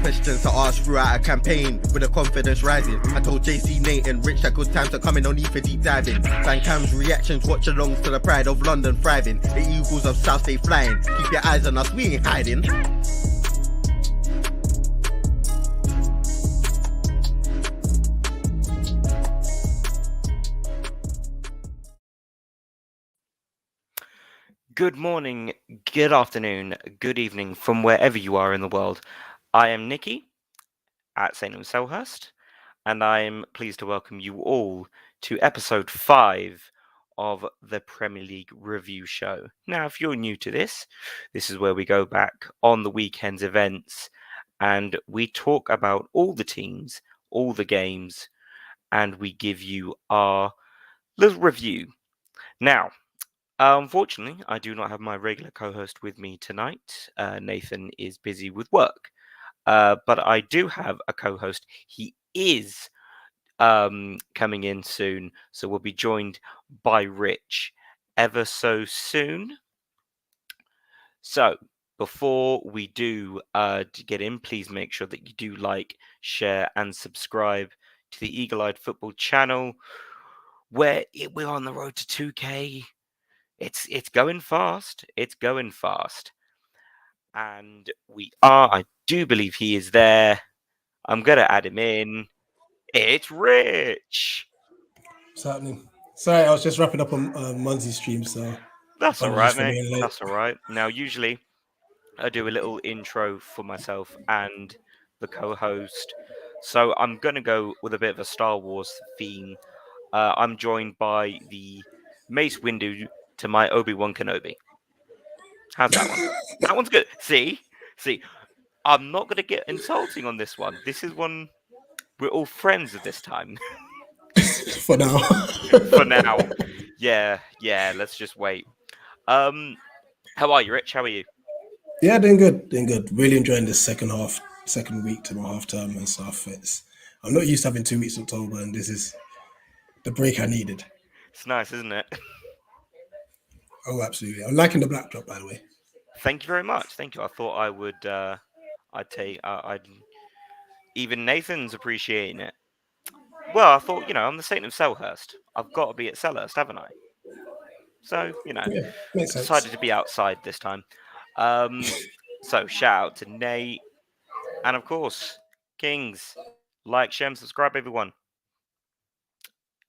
Questions to ask throughout a campaign with a confidence rising. I told JC, Nate and Rich that good times are coming on E for deep diving. Van Cam's reactions, watch alongs to the pride of London thriving. The Eagles of South stay flying. Keep your eyes on us, we ain't hiding. Good morning, good afternoon, good evening from wherever you are in the world. I am Nicky at St. Selhurst, and I am pleased to welcome you all to episode 5 of the Premier League Review Show. Now, if you're new to this is where we go back on the weekend's events and we talk about all the teams, all the games, and we give you our little review. Now, unfortunately, I do not have my regular co-host with me tonight. Nathan is busy with work. But I do have a co-host. He is coming in soon, so we'll be joined by Rich ever so soon. So before we do to get in, please make sure that you do like, share, and subscribe to the Eagle-Eyed Football channel, where we're on the road to 2K. It's going fast. It's going fast. And I do believe he is there. I'm going to add him in. It's Rich. What's happening? Sorry, I was just wrapping up on Munzie's stream, so... That's all right, mate. That's all right. Now, usually, I do a little intro for myself and the co-host. So I'm going to go with a bit of a Star Wars theme. I'm joined by the Mace Windu to my Obi-Wan Kenobi. How's that one? That one's good. See, I'm not going to get insulting on this one. This is one we're all friends at this time. For now. For now. Yeah, let's just wait. How are you, Rich? How are you? Yeah, doing good. Really enjoying this second week to my half term and stuff. I'm not used to having 2 weeks in October, and this is the break I needed. It's nice, isn't it? Oh, absolutely. I'm liking the black drop, by the way. Thank you very much. Thank you. I thought I would. Even Nathan's appreciating it. Well, I thought, I'm the Saint of Selhurst. I've got to be at Selhurst, haven't I? So, Yeah, makes sense. Decided to be outside this time. So shout out to Nate, and of course, Kings. Like, share, and subscribe, everyone.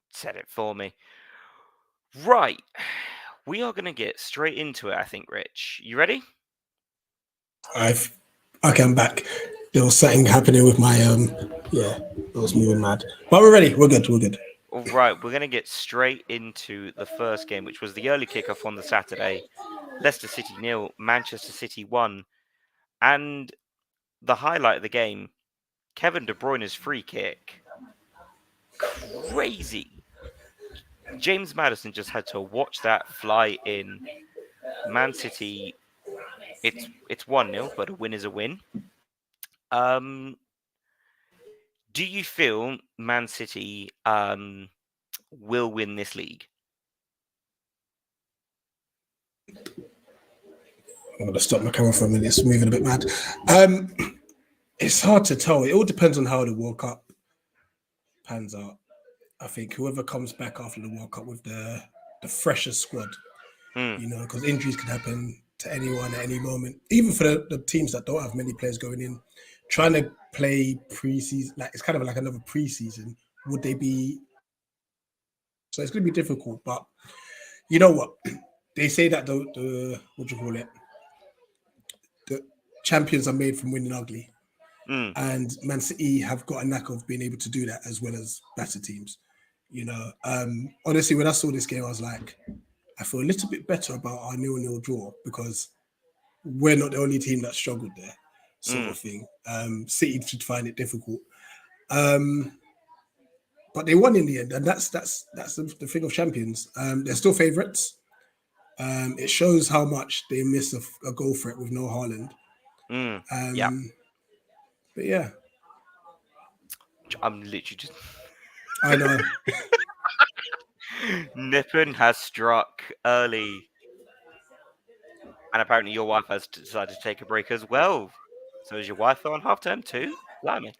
Said it for me. Right. We are going to get straight into it, I think, Rich. You ready? I'm back. There was something happening with my it was moving mad. But we're ready. We're good. All right, we're going to get straight into the first game, which was the early kickoff on the Saturday. Leicester City 0, Manchester City 1. And the highlight of the game, Kevin De Bruyne's free kick. Crazy. James Maddison just had to watch that fly in. Man City, it's 1-0, but a win is a win. Do you feel Man City will win this league? I'm going to stop my camera for a minute. It's moving a bit mad. It's hard to tell. It all depends on how the World Cup pans out. I think whoever comes back after the World Cup with the freshest squad, because injuries can happen to anyone at any moment. Even for the teams that don't have many players going in, trying to play pre-season, like it's kind of like another pre-season. Would they be? So it's going to be difficult. But you know what? They say that the what do you call it? The champions are made from winning ugly. And Man City have got a knack of being able to do that as well as better teams. Honestly, when I saw this game, I was like, I feel a little bit better about our 0-0 draw because we're not the only team that struggled there, sort of thing. City should find it difficult. But they won in the end, and that's the thing of champions. They're still favourites. It shows how much they miss a goal threat with no Haaland. Yeah. But yeah. I'm literally just. I know. Nippon has struck early, and apparently your wife has decided to take a break as well. So is your wife on half term too? Blimey.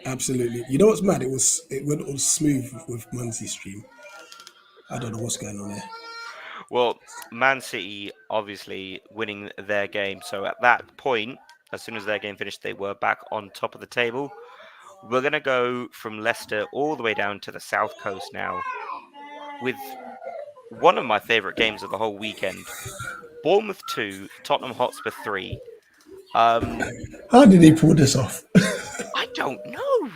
Absolutely. You know what's mad? It went all smooth with Munsey's stream. I don't know what's going on there. Well, Man City obviously winning their game. So at that point, as soon as their game finished, they were back on top of the table. We're going to go from Leicester all the way down to the South Coast now with one of my favourite games of the whole weekend. Bournemouth 2, Tottenham Hotspur 3. How did he pull this off? I don't know.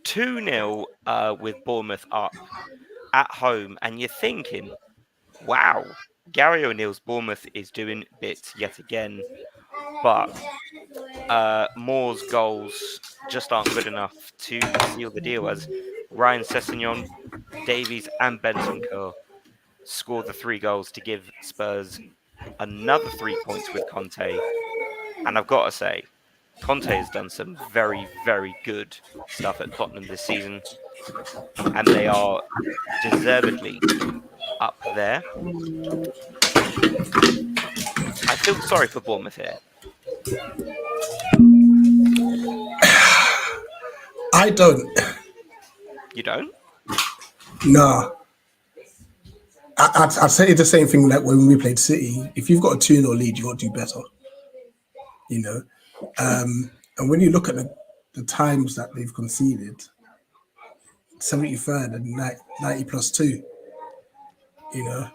2-0 with Bournemouth up at home, and you're thinking, wow, Gary O'Neill's Bournemouth is doing bits yet again, but Moore's goals just aren't good enough to seal the deal as Ryan Sessegnon, Davies, and Bentancur scored the 3 goals to give Spurs another 3 points with Conte. And I've got to say, Conte has done some very, very good stuff at Tottenham this season, and they are deservedly up there. I feel sorry for Bournemouth here. I don't. You don't? Nah. I'd say the same thing like when we played City. If you've got a 2-0 lead, you got to do better. You know? And when you look at the times that they've conceded, 73rd and 90 plus 2, you know?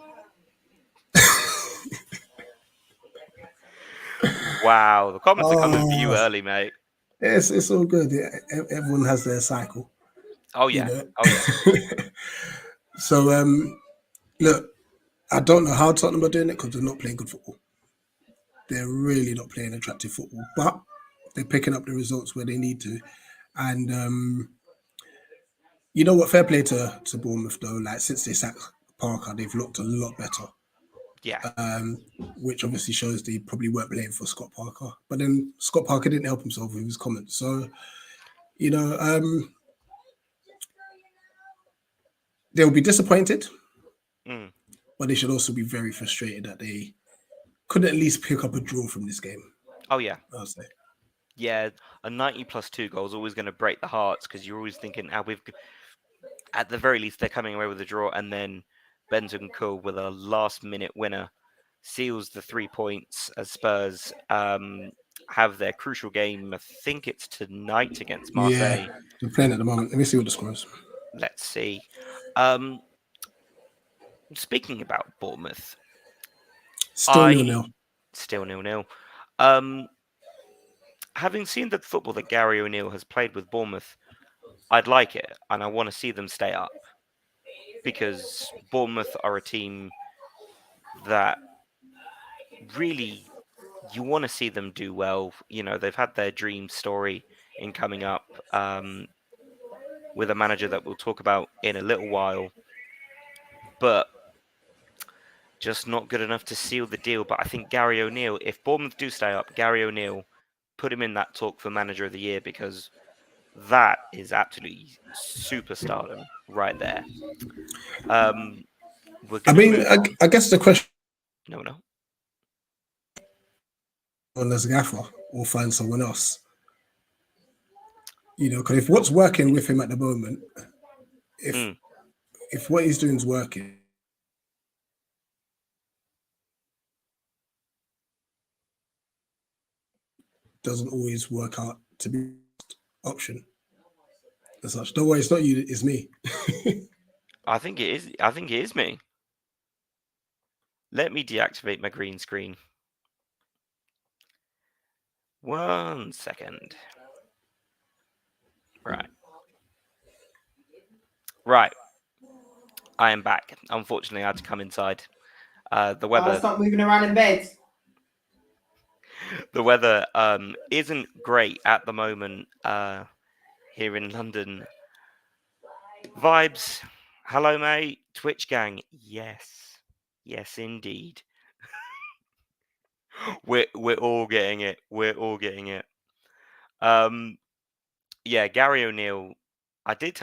Wow, the comments are coming for you early, mate. It's all good. Everyone has their cycle. Oh yeah. You know? Oh yeah. So look, I don't know how Tottenham are doing it because they're not playing good football. They're really not playing attractive football, but they're picking up the results where they need to. And you know what? Fair play to Bournemouth though. Like since they sacked Parker, they've looked a lot better. Yeah. Which obviously shows they probably weren't playing for Scott Parker. But then Scott Parker didn't help himself with his comments. So, you know, they'll be disappointed, but they should also be very frustrated that they couldn't at least pick up a draw from this game. Oh yeah. I'll say. Yeah, a 90 plus 2 goal is always going to break the hearts because you're always thinking, at the very least, they're coming away with a draw, and then Bentancur with a last-minute winner seals the 3 points as Spurs have their crucial game. I think it's tonight against Marseille. Yeah, they're playing at the moment. Let me see what the score is. Let's see. Speaking about Bournemouth, Still 0-0. Still 0-0. Having seen the football that Gary O'Neill has played with Bournemouth, I'd like it, and I want to see them stay up because Bournemouth are a team that really you want to see them do well. You know, they've had their dream story in coming up with a manager that we'll talk about in a little while, but just not good enough to seal the deal. But I think Gary O'Neill, if Bournemouth do stay up, Gary O'Neill, put him in that talk for manager of the year because that is absolutely superstardom right there. We're I gonna mean, move on. I guess the question No. on as gaffer or find someone else. You know, because if what's working with him at the moment, if what he's doing is working, doesn't always work out to be option as such. Don't worry, it's not you, it's me. I think it is. I think it is me. Let me deactivate my green screen. 1 second. Right. I am back. Unfortunately, I had to come inside. The weather. Stop moving around in bed. The weather isn't great at the moment here in London. Vibes. Hello, mate. Twitch gang. Yes. Yes, indeed. We're all getting it. We're all getting it. Yeah, Gary O'Neill. I did.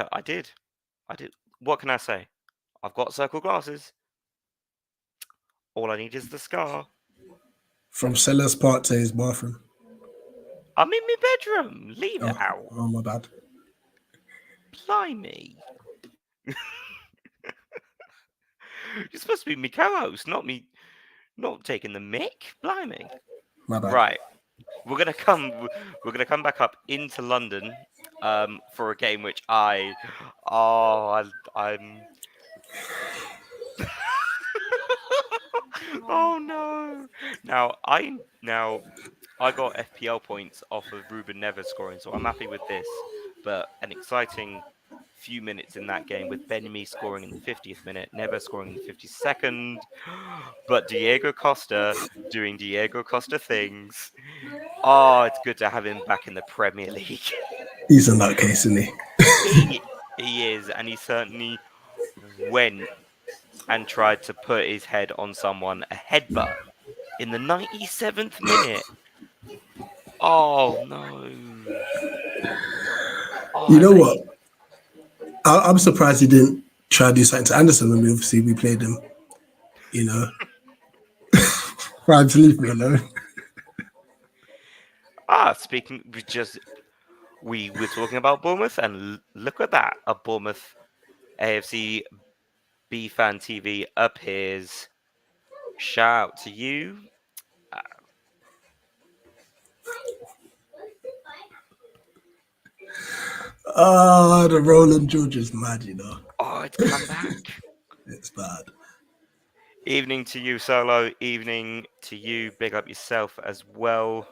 What can I say? I've got circle glasses. All I need is the scar. From Sellers Park to his bathroom. I'm in my bedroom. Leave it out. Oh, my bad. Blimey. You're supposed to be me co-host, not me. Not taking the mic. Blimey. My bad. Right. We're gonna come back up into London for a game which I'm oh no. Now I got FPL points off of Ruben Neves scoring, so I'm happy with this. But an exciting few minutes in that game with Ben-Mee scoring in the 50th minute, Neves scoring in the 52nd, but Diego Costa doing Diego Costa things. Oh, it's good to have him back in the Premier League. He's a nutcase, isn't he? He is, and he certainly went and tried to put his head on someone, a headbutt, in the 97th minute. Oh, no. Oh, You know what? I'm surprised he didn't try to do something to Anderson when we played him. You know? Right, to leave me alone. Speaking, we were talking about Bournemouth, and look at that. A Bournemouth AFC B Fan TV appears. Shout out to you. The Roland George is mad, you know. Oh, it's come back. It's bad. Evening to you, Solo. Evening to you. Big up yourself as well.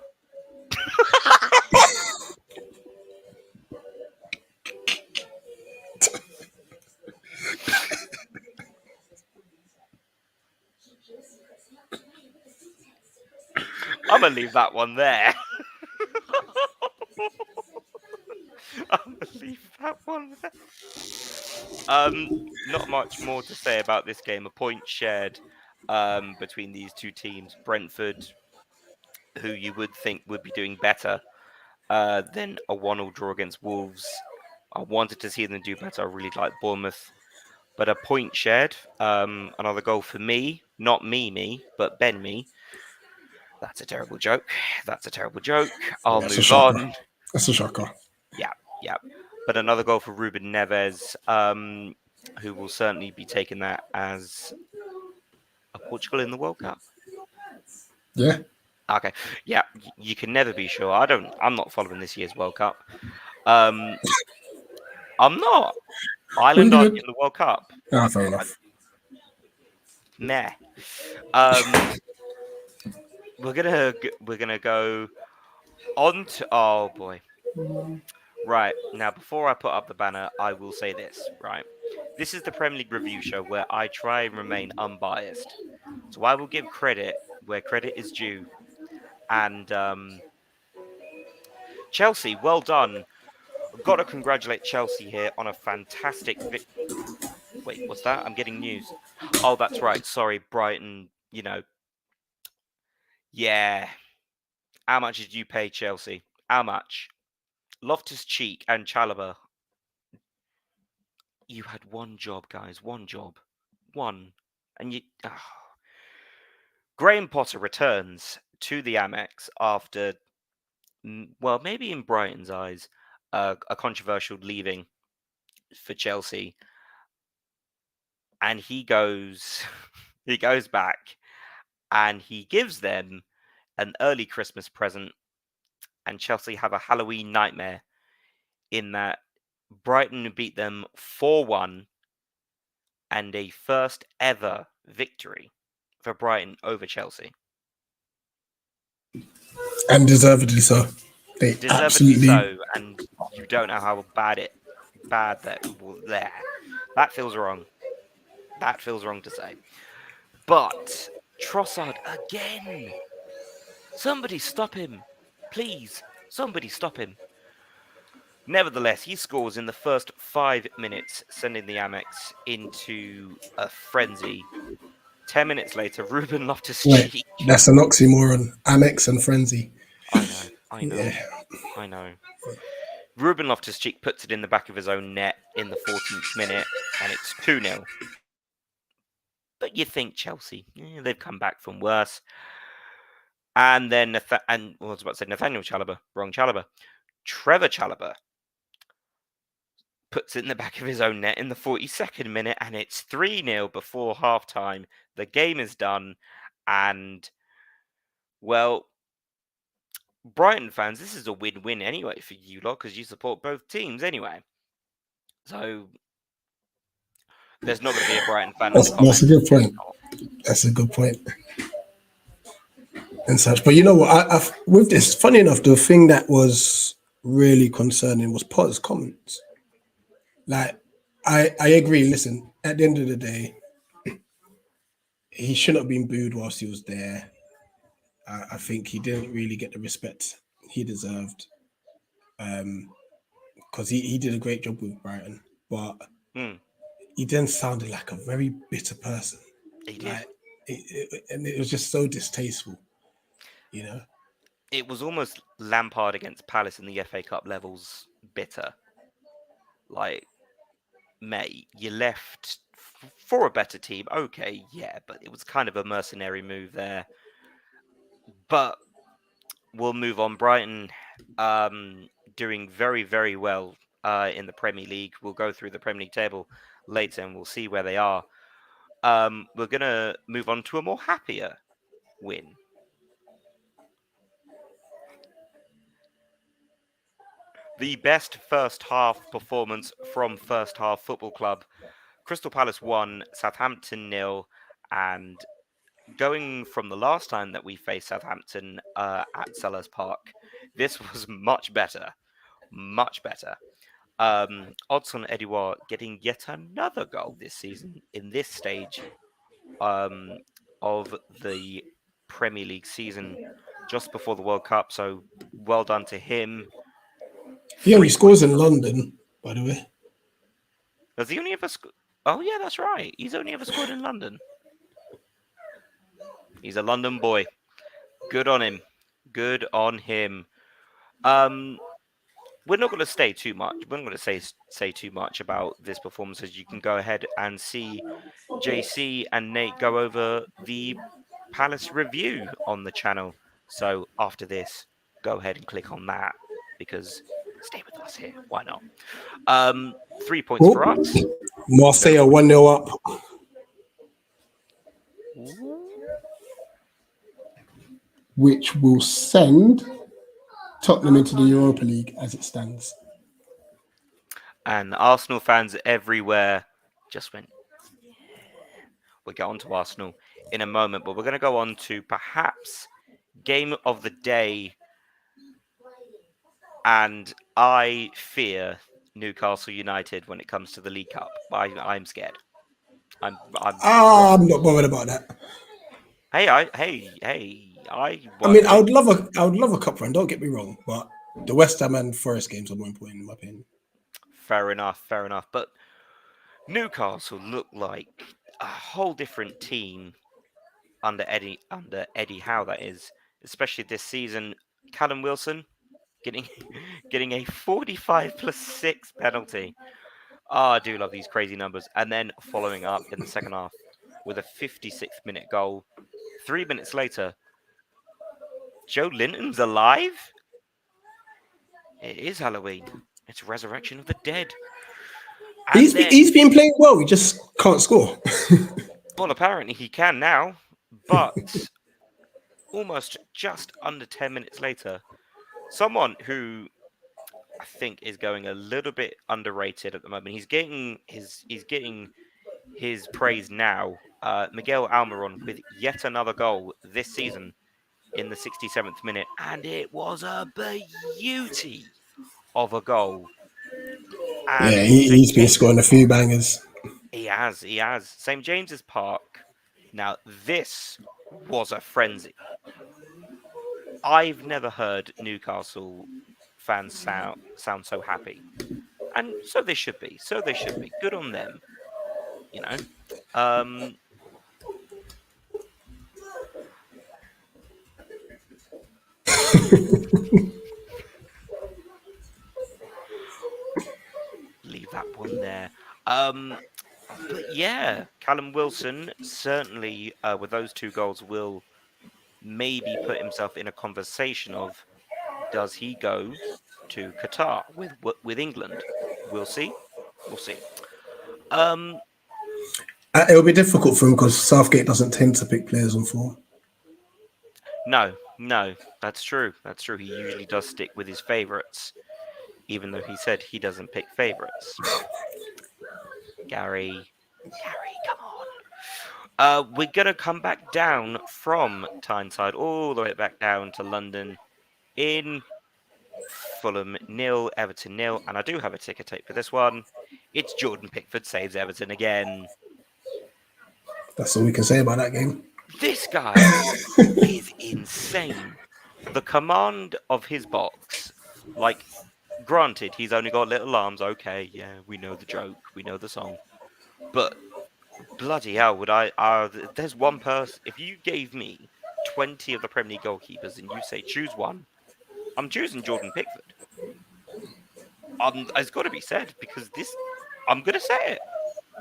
I'm going to leave that one there. I'm going to leave that one there. Not much more to say about this game. A point shared between these two teams. Brentford, who you would think would be doing better than a 1-1 draw against Wolves. I wanted to see them do better. I really like Bournemouth. But a point shared. Another goal for me. Not me, but Ben-Mee. That's a terrible joke. I'll move on. That's a shocker. Yeah. But another goal for Ruben Neves, who will certainly be taking that as a Portugal in the World Cup. Yeah. Okay. Yeah, you can never be sure. I'm not following this year's World Cup. I'm not. Ireland aren't in the World Cup. Fair enough. Meh. We're gonna go on to. Oh boy. Right, now before I put up the banner, I will say this, right? This is the Premier League review show where I try and remain unbiased. So I will give credit where credit is due. And Chelsea, well done. I've got to congratulate Chelsea here on a fantastic Wait, what's that? I'm getting news. Oh, that's right. Sorry, Brighton, Yeah. How much did you pay Chelsea? How much? Loftus-Cheek and Chalobah. You had one job, guys. One job. One. And you... Graham Potter returns to the Amex after, well, maybe in Brighton's eyes, a controversial leaving for Chelsea. And he goes back and he gives them an early Christmas present, and Chelsea have a Halloween nightmare in that Brighton beat them 4-1 and a first ever victory for Brighton over Chelsea. And deservedly so. Deservedly so, and you don't know how bad that feels wrong. That feels wrong to say. But Trossard again. Somebody stop him. Please, somebody stop him. Nevertheless, he scores in the first 5 minutes, sending the Amex into a frenzy. 10 minutes later, Ruben Loftus-Cheek. That's an oxymoron. Amex and frenzy. I know. Yeah. I know. Ruben Loftus-Cheek puts it in the back of his own net in the 14th minute, and it's 2-0. But you think Chelsea, they've come back from worse. And then, I was about to say Nathaniel Chalobah, wrong Chalobah. Trevor Chalobah puts it in the back of his own net in the 42nd minute, and it's 3-0 before half-time. The game is done, and, well, Brighton fans, this is a win-win anyway for you lot, because you support both teams anyway. So, there's not going to be a Brighton fan in the comments. That's a good point. That's a good point. And such. But you know what? With this, funny enough, the thing that was really concerning was Potter's comments. Like, I agree. Listen, at the end of the day, he shouldn't have been booed whilst he was there. I think he didn't really get the respect he deserved. Because he did a great job with Brighton, but he then sounded like a very bitter person. He did. Like, and it was just so distasteful, you know? It was almost Lampard against Palace in the FA Cup levels bitter. Like, mate, you left for a better team. Okay, yeah, but it was kind of a mercenary move there. But we'll move on. Brighton doing very, very well in the Premier League. We'll go through the Premier League table later and we'll see where they are. We're going to move on to a more happier win. The best first half performance from First Half Football Club. Crystal Palace 1, Southampton 0, and going from the last time that we faced Southampton at Sellers Park, this was much better. Much better. Odson Edouard getting yet another goal this season in this stage of the Premier League season just before the World Cup. So well done to him. He only scores in London, by the way. Does he only ever score? Oh, yeah, that's right. He's only ever scored in London. He's a London boy. Good on him. Good on him. We're not going to stay too much. We're not going to say too much about this performance, as you can go ahead and see JC and Nate go over the Palace review on the channel. So after this, go ahead and click on that, because stay with us here. Why not? 3 points for us. Marseille 1-0 up. Which will send Tottenham into the Europa League as it stands. And Arsenal fans everywhere just went, yeah. We'll get on to Arsenal in a moment, but we're going to go on to perhaps game of the day. And I fear Newcastle United when it comes to the League Cup. I'm scared. I'm not bothered about that. I mean, I would love a cup run. Don't get me wrong, but the West Ham and Forest games are more important in my opinion. Fair enough. But Newcastle look like a whole different team under Eddie Howe. That is, especially this season. Callum Wilson getting a 45+6 penalty. I do love these crazy numbers. And then following up in the second half with a 56th minute goal. 3 minutes later, Joe Linton's alive? It is Halloween. It's Resurrection of the Dead. He's been playing well. He just can't score. Well, apparently he can now. But almost just under 10 minutes later, someone who I think is going a little bit underrated at the moment. He's getting his praise now. Miguel Almiron with yet another goal this season in the 67th minute, and it was a beauty of a goal. And yeah, he's been scoring a few bangers. He has. St. James's Park. Now, this was a frenzy. I've never heard Newcastle fans sound so happy. And so they should be. Good on them. You know? that one there. But yeah, Callum Wilson certainly with those 2 goals will maybe put himself in a conversation of does he go to Qatar with England? We'll see. We'll see. It'll be difficult for him because Southgate doesn't tend to pick players on form. No, that's true. That's true. He usually does stick with his favourites, even though he said he doesn't pick favourites. Gary, come on. We're gonna come back down from Tyneside all the way back down to London in Fulham 0, Everton 0, and I do have a ticker tape for this one. It's Jordan Pickford saves Everton again. That's all we can say about that game. This guy is insane. The command of his box, like, granted, he's only got little arms. Okay, yeah, we know the joke, we know the song, but bloody hell, would I? There's one person. If you gave me 20 of the Premier League goalkeepers and you say choose one, I'm choosing Jordan Pickford. It's got to be said because this, I'm going to say it.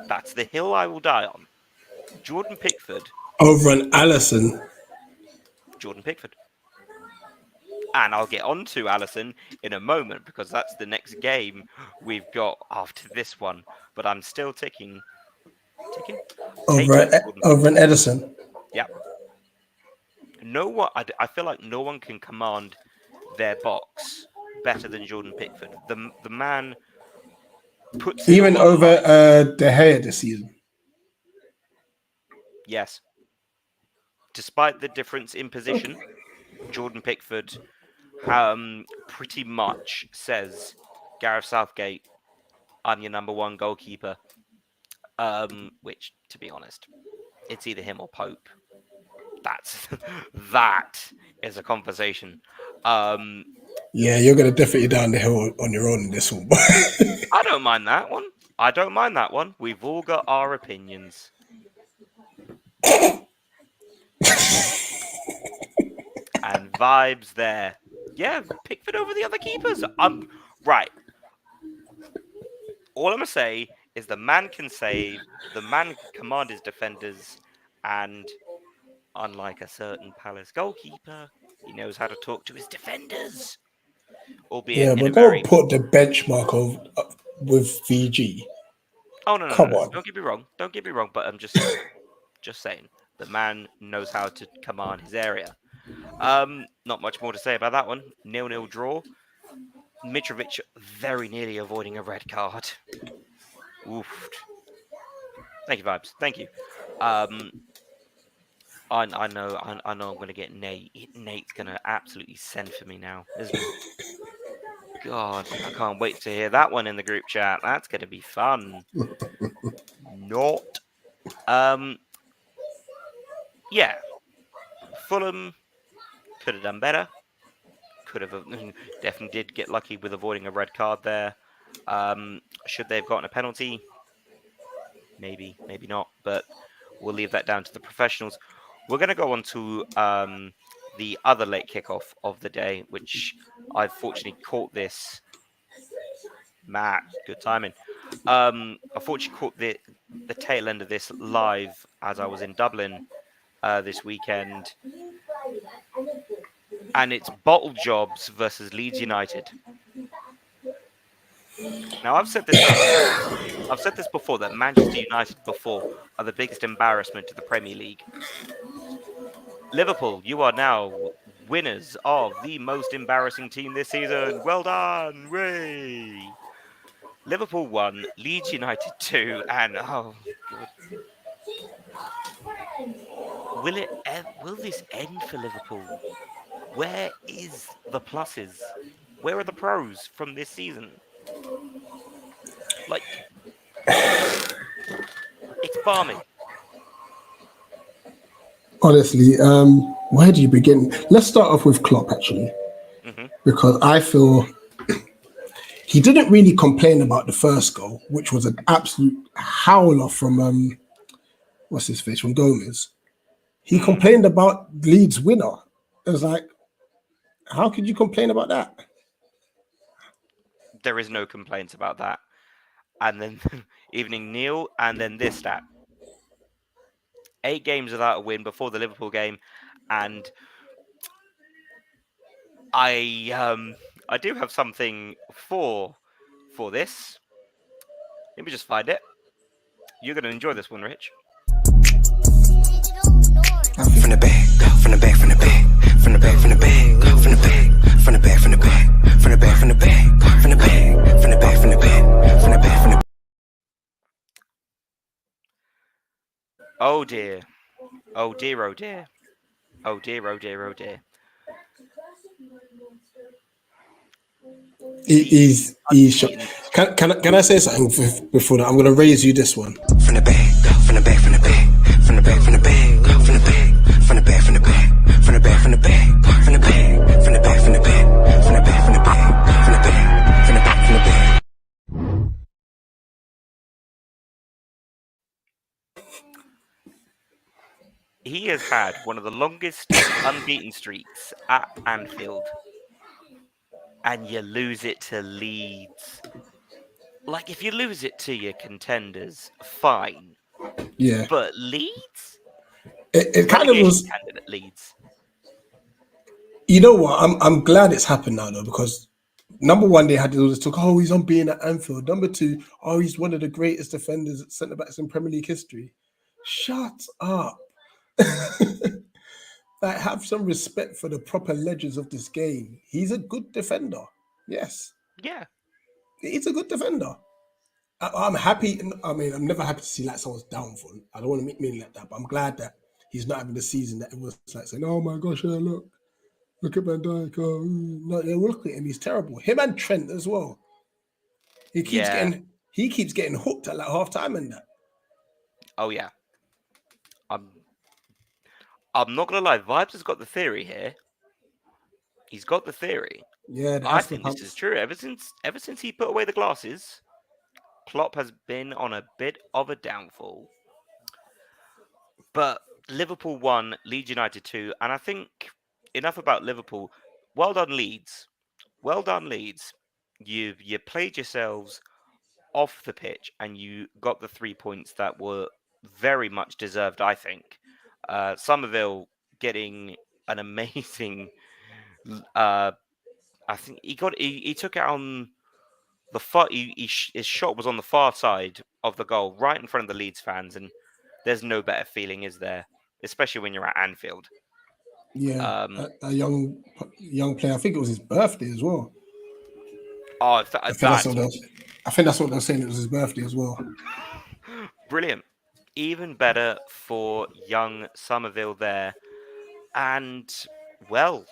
That's the hill I will die on. Jordan Pickford. Over an Alisson. Jordan Pickford. And I'll get on to Alisson in a moment because that's the next game we've got after this one. But I'm still ticking. Over an Edison. Yeah. No one. I feel like no one can command their box better than Jordan Pickford. The man puts even over De Gea this season. Yes. Despite the difference in position, Jordan Pickford pretty much says, Gareth Southgate, I'm your number 1 goalkeeper. Which, to be honest, it's either him or Pope. That is a conversation. Yeah, you're going to definitely down the hill on your own in this one. I don't mind that one. We've all got our opinions. And vibes there. Yeah, Pickford over the other keepers. Right. All I'm going to say is the man can save, the man can command his defenders, and unlike a certain Palace goalkeeper, he knows how to talk to his defenders. Albeit yeah, but don't put the benchmark of with VG. Oh no! Come on. Don't get me wrong. But I'm just saying, the man knows how to command his area. Not much more to say about that one. 0-0 draw. Mitrovic very nearly avoiding a red card. Oof. Thank you, Vibes. Thank you. I know I'm going to get Nate. Nate's going to absolutely send for me now, isn't he? God, I can't wait to hear that one in the group chat. That's going to be fun. Not. Yeah. Fulham could have done better. Definitely did get lucky with avoiding a red card there. Should they have gotten a penalty? Maybe, maybe not. But we'll leave that down to the professionals. We're going to go on to the other late kickoff of the day, which I've fortunately caught this. Matt, good timing. I fortunately caught the tail end of this live as I was in Dublin this weekend. And it's Bottle Jobs versus Leeds United. Now, I've said this before, that Manchester United before are the biggest embarrassment to the Premier League. Liverpool, you are now winners of the most embarrassing team this season. Well done! Way! Liverpool 1, Leeds United 2, and oh god, will this end for Liverpool? Where is the pluses? Where are the pros from this season? Like, it's balmy. Honestly, where do you begin? Let's start off with Klopp, actually, because I feel he didn't really complain about the first goal, which was an absolute howler from what's his face, from Gomez. He complained about Leeds' winner. It was like, how could you complain about that? There is no complaints about that. and then Evening Neil, and then this stat. 8 games without a win before the Liverpool game, and I do have something for this. Let me just find it. You're going to enjoy this one, Rich. From the back, from the back, from the back, from the back, from the back, from the back, from the back, from the back, from the back, from the back, from the back, from the back, from the back, from the back, from the back. Oh dear. Oh dear, oh dear. Oh dear, oh dear, oh dear. He's shot. Can I say something before that? I'm going to raise you this one. From the back, from the back, from the back, from the back, from the back, from the back, from the back, from the back, from the back, from the back, from the back, from the back, from the back, from the back, from the back, from the back, from the back, from the back, from the back. He has had one of the longest unbeaten streaks at Anfield, and you lose it to Leeds. Like, if you lose it to your contenders, fine. Yeah, But Leeds? it kind of was. Candidate Leeds. You know what? I'm glad it's happened now though, because number one, they had all this talk. Oh, he's on being at Anfield. Number two, oh, he's one of the greatest defenders, centre backs in Premier League history. Shut up. Like, have some respect for the proper legends of this game. He's a good defender. Yes, Yeah. he's a good defender. I'm happy. I mean, I'm never happy to see like someone's downfall. I don't want to make mean like that, but I'm glad that he's not having the season that everyone's like saying, "Oh my gosh, yeah, look at Van Dijk." Oh, no, yeah, look at him. He's terrible. Him and Trent as well. He keeps getting hooked at like half time and that. Oh yeah. I'm not gonna lie. Vibes has got the theory here. He's got the theory. Yeah, I think this is true. Ever since he put away the glasses, Klopp has been on a bit of a downfall. But Liverpool won, Leeds United 2, and I think enough about Liverpool. Well done, Leeds. Well done, Leeds. You played yourselves off the pitch, and you got the 3 points that were very much deserved, I think. Somerville getting an amazing. I think he took it on the far. His shot was on the far side of the goal, right in front of the Leeds fans, and there's no better feeling, is there? Especially when you're at Anfield. Yeah, a young player. I think it was his birthday as well. Oh, I think that's what they're saying. It was his birthday as well. Brilliant. Even better for young Somerville there. And, well,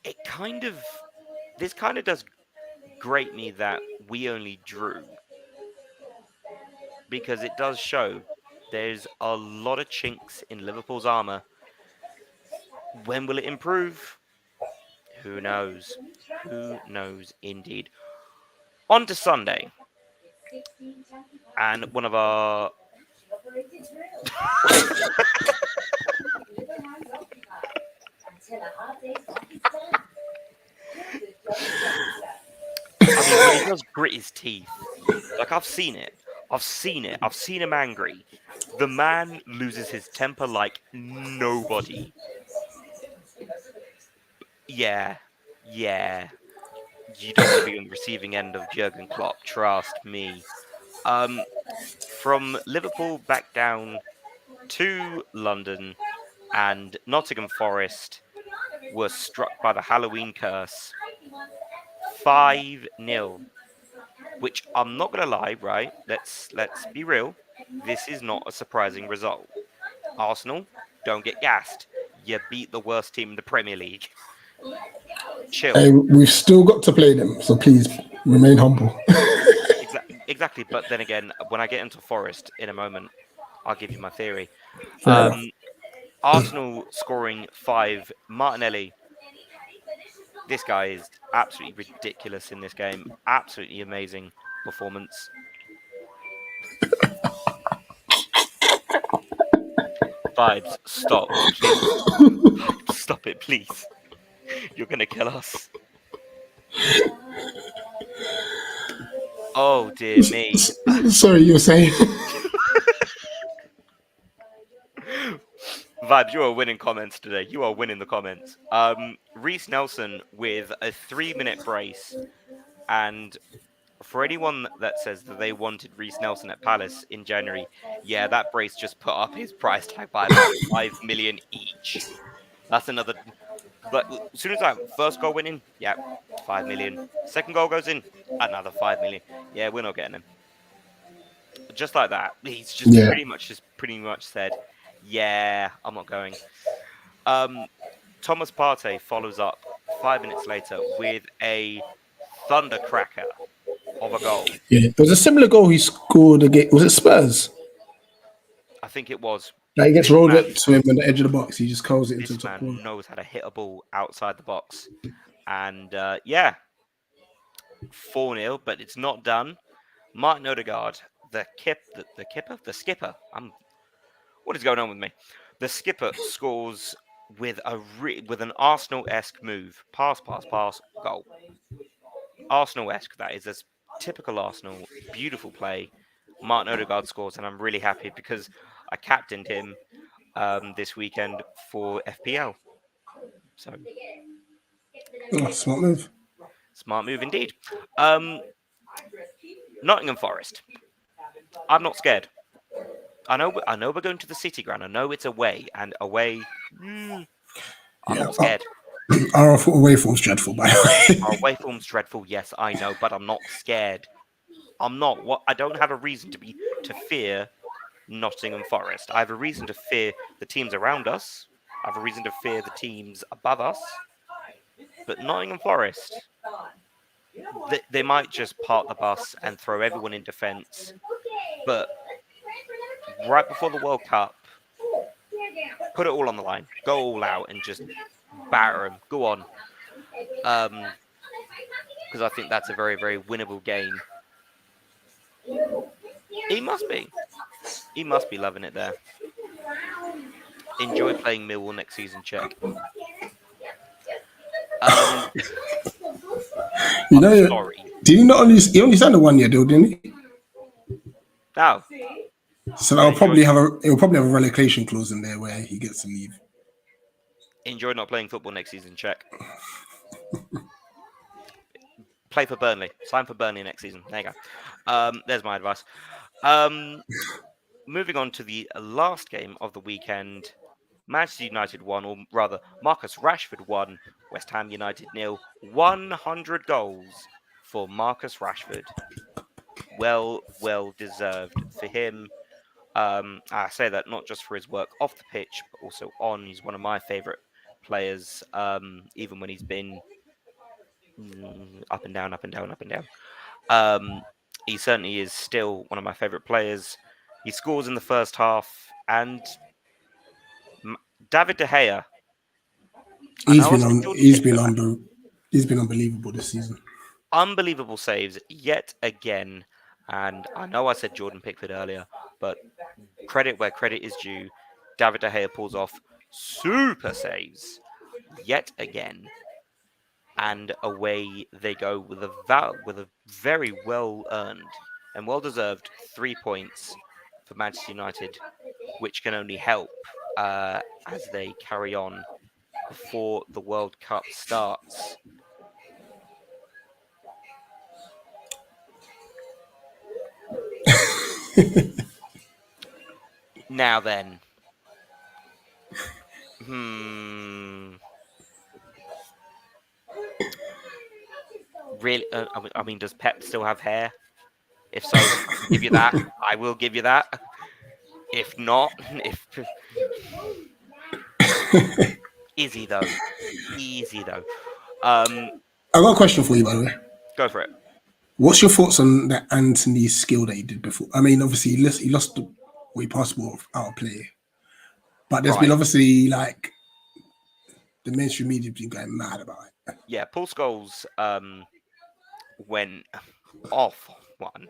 this kind of does grate me that we only drew. Because it does show there's a lot of chinks in Liverpool's armour. When will it improve? Who knows? Who knows indeed. On to Sunday. And one of our... I mean, when he does grit his teeth, like, I've seen it. I've seen him angry. The man loses his temper like nobody. Yeah. You don't want to be on the receiving end of Jurgen Klopp, trust me. From Liverpool back down to London, and Nottingham Forest were struck by the Halloween curse. 5-0. Which I'm not gonna lie, right? Let's be real. This is not a surprising result. Arsenal, don't get gassed. You beat the worst team in the Premier League. Chill. Hey, we've still got to play them, so please remain humble. Exactly. But then again, when I get into Forest in a moment, I'll give you my theory. Arsenal scoring 5. Martinelli. This guy is absolutely ridiculous in this game. Absolutely amazing performance. Vibes, stop, please. Stop it, please. You're going to kill us. Oh dear me. Sorry, you were saying. Vibes, you are winning comments today. You are winning the comments. Reece Nelson with a 3-minute brace, and for anyone that says that they wanted Reece Nelson at Palace in January, yeah, that brace just put up his price tag by about 5 million each. That's another. Like, as soon as that first goal went in, yeah, 5 million. Second goal goes in, another 5 million. Yeah, we're not getting him. Just like that. He's just Yeah. pretty much said, yeah, I'm not going. Thomas Partey follows up 5 minutes later with a thundercracker of a goal. Yeah, there was a similar goal he scored against. Was it Spurs? I think it was. Like he gets This rolled man, up to him on the edge of the box. He just curls it into the this top corner. man knows how to hit a ball outside the box. And yeah, 4-0, but it's not done. Martin Odegaard, the skipper. What is going on with me? The skipper scores with with an Arsenal-esque move. Pass, goal. Arsenal-esque, that is. As typical Arsenal. Beautiful play. Martin Odegaard scores, and I'm really happy because I captained him this weekend for FPL. So Oh, smart move. smart move indeed. Nottingham Forest. I'm not scared. I know we're going to the City Ground. I know it's away, and away. I'm not scared. Our away form's dreadful, by the way. Our away form's dreadful. Yes, I know, but I'm not scared. I'm not. What I don't have a reason to fear Nottingham Forest. I have a reason to fear the teams around us. I have a reason to fear the teams above us. But Nottingham Forest, they might just park the bus and throw everyone in defence. But right before the World Cup, put it all on the line. Go all out and just batter them. Go on. Because I think that's a very, very winnable game. He must be. He must be loving it there. Enjoy playing Millwall next season, check. You know, sorry. Did he not only signed a 1 year deal, didn't he? No. So it'll probably have a relocation clause in there where he gets to leave. Enjoy not playing football next season, check. Play for Burnley. Sign for Burnley next season. There you go. There's my advice. Moving on to the last game of the weekend. Manchester United won, or rather, Marcus Rashford won. West Ham United 0. 100 goals for Marcus Rashford. Well deserved for him. I say that not just for his work off the pitch, but also on. He's one of my favourite players, even when he's been up and down. He certainly is still one of my favourite players. He scores in the first half, and David De Gea. He's been unbelievable this season. Unbelievable saves yet again. And I know I said Jordan Pickford earlier, but credit where credit is due. David De Gea pulls off super saves yet again. And away they go with a very well earned and well deserved 3 points for Manchester United, which can only help as they carry on before the World Cup starts. Now then. Really? I mean, does Pep still have hair? If so, I'll give you that. I will give you that. If not, easy though. I got a question for you, by the way. Go for it. What's your thoughts on that Anthony skill that he did before? I mean, obviously he lost the way possible out of play, but there's been obviously like the mainstream media have been going mad about it. Yeah, Paul Scholes went off one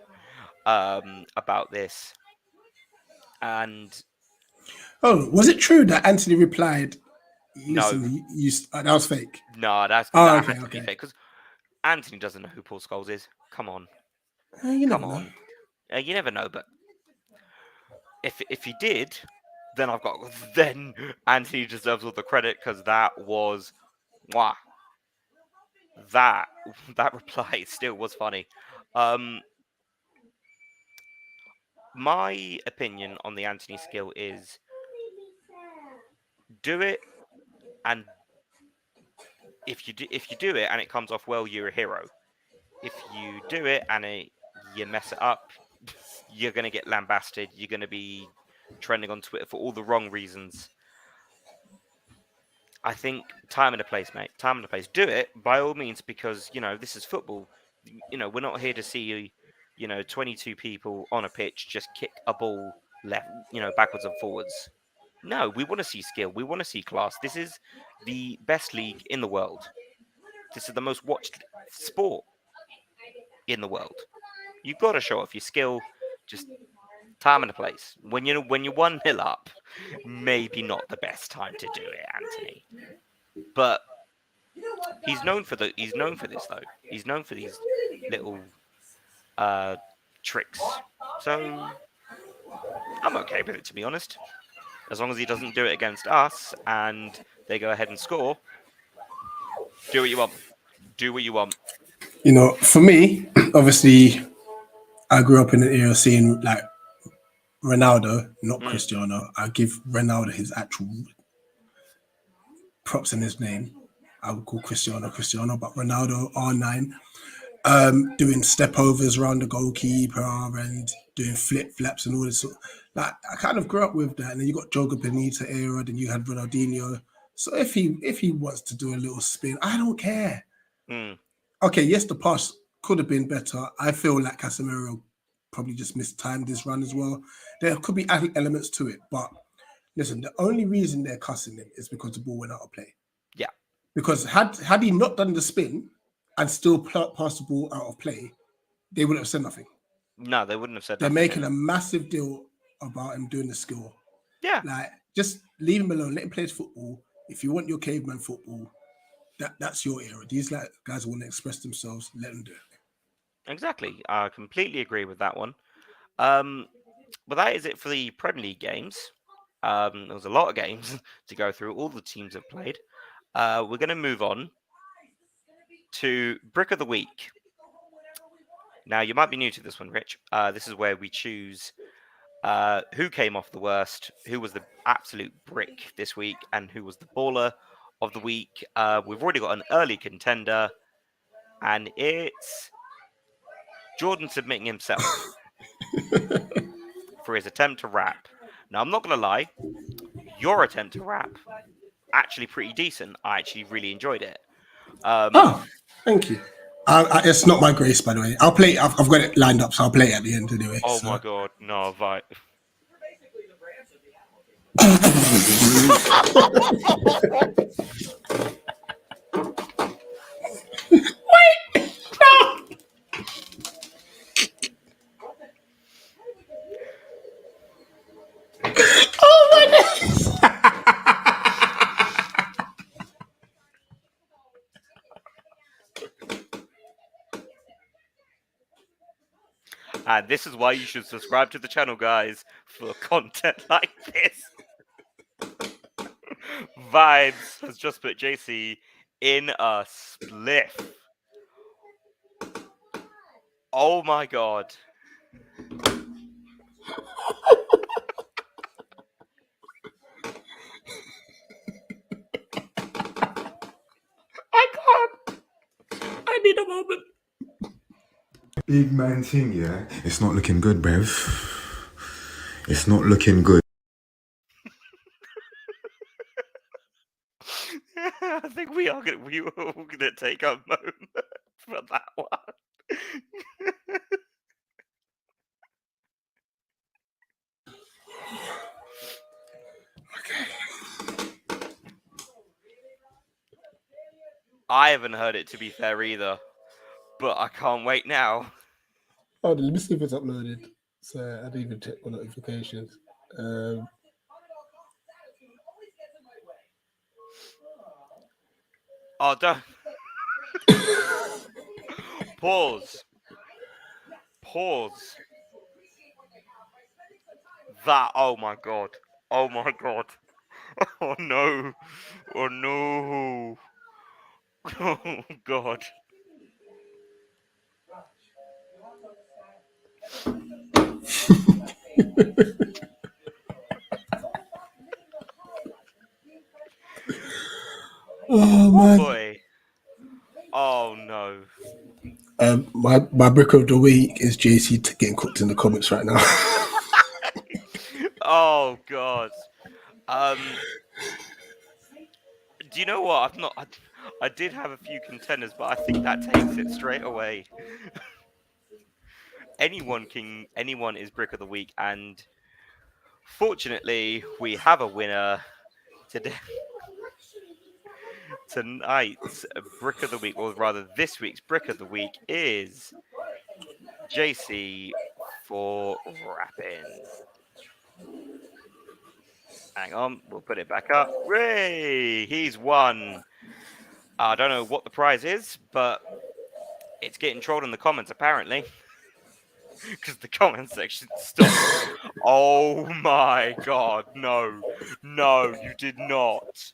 about this, and was it true that Anthony replied? Listen, no, that was fake. No, that had to be fake because Anthony doesn't know who Paul Scholes is. Come on. You Come never know. on. You never know, but if he did, then then Anthony deserves all the credit because that was mwah. That that reply still was funny. My opinion on the Anthony skill is do it, and if you do it and it comes off well, you're a hero. If you do it and you mess it up, you're gonna get lambasted. You're gonna be trending on Twitter for all the wrong reasons. I think time and a place, mate. Time and a place. Do it by all means because this is football. We're not here to see 22 people on a pitch just kick a ball left, backwards and forwards. No, we want to see skill. We want to see class. This is the best league in the world. This is the most watched sport in the world. You've got to show off your skill. Just time and a place. When you're 1-0 up, maybe not the best time to do it, Anthony. But he's known for this though. He's known for these little tricks. So I'm okay with it, to be honest. As long as he doesn't do it against us and they go ahead and score. Do what you want. Do what you want. For me, obviously, I grew up in an era seeing like Ronaldo, not Cristiano. I give Ronaldo his actual props in his name. I would call Cristiano, but Ronaldo R9, doing step overs around the goalkeeper and doing flip flaps and all this. Like I kind of grew up with that. And then you got Joga Benita era, then you had Ronaldinho. So if he wants to do a little spin, I don't care. Okay, yes, the pass could have been better. I feel like Casemiro probably just mistimed this run as well. There could be elements to it, but listen, the only reason they're cussing him is because the ball went out of play. Yeah. Because had he not done the spin and still passed the ball out of play, they wouldn't have said nothing. No, they wouldn't have said They're nothing. making a massive deal about him doing the skill. Yeah. Like, just leave him alone. Let him play his football. If you want your caveman football, that's your era. These guys want to express themselves. Let them do it. Exactly. I completely agree with that one. But that is it for the Premier League games. There was a lot of games to go through. All the teams have played. We're going to move on to Brick of the Week. Now, you might be new to this one, Rich. This is where we choose who came off the worst, who was the absolute brick this week, and who was the baller of the week. We've already got an early contender, and it's Jordan submitting himself for his attempt to rap. Now, I'm not going to lie, your attempt to rap, actually pretty decent. I actually really enjoyed it. Thank you. It's not my grace, by the way. I'll play. I've got it lined up, so I'll play it at the end anyway. Oh my god, no, right. And this is why you should subscribe to the channel, guys, for content like this. Vibes has just put JC in a spliff. Oh my god. I can't. I need a moment. Big man thing, yeah? It's not looking good, bruv. It's not looking good. I think we are gonna take a moment for that one. I haven't heard it, to be fair, either, but I can't wait now. Oh, let me see if it's uploaded. So I didn't even check my notifications. Oh, don't. Pause. Pause. That. Oh my god. Oh my god. Oh no. Oh no. Oh god. Oh Oh man. boy. Oh no. My brick of the week is JC getting cooked in the comments right now. Oh god. Um. Do you know what? I've not. I did have a few contenders, but I think that takes it straight away. Anyone is brick of the week, and fortunately, we have a winner today. Tonight's brick of the week, or rather, this week's brick of the week is JC for rapping. Hang on, we'll put it back up. Ray, he's won. I don't know what the prize is, but it's getting trolled in the comments apparently. Because the comment section stopped. Oh my god, no. No, you did not.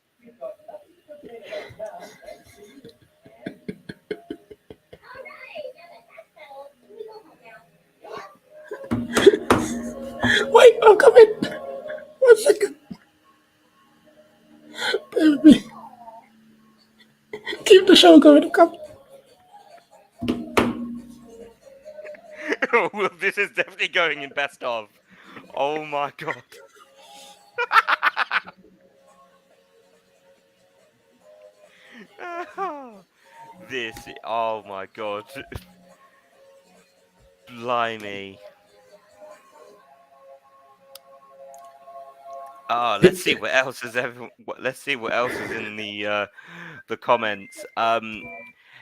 Wait, I'm coming. 1 second. Bear with me. Keep the show going. I'm coming. Well, this is definitely going in best of. Oh my god. This, oh my god. Blimey. Let's see what else is let's see what else is in the comments.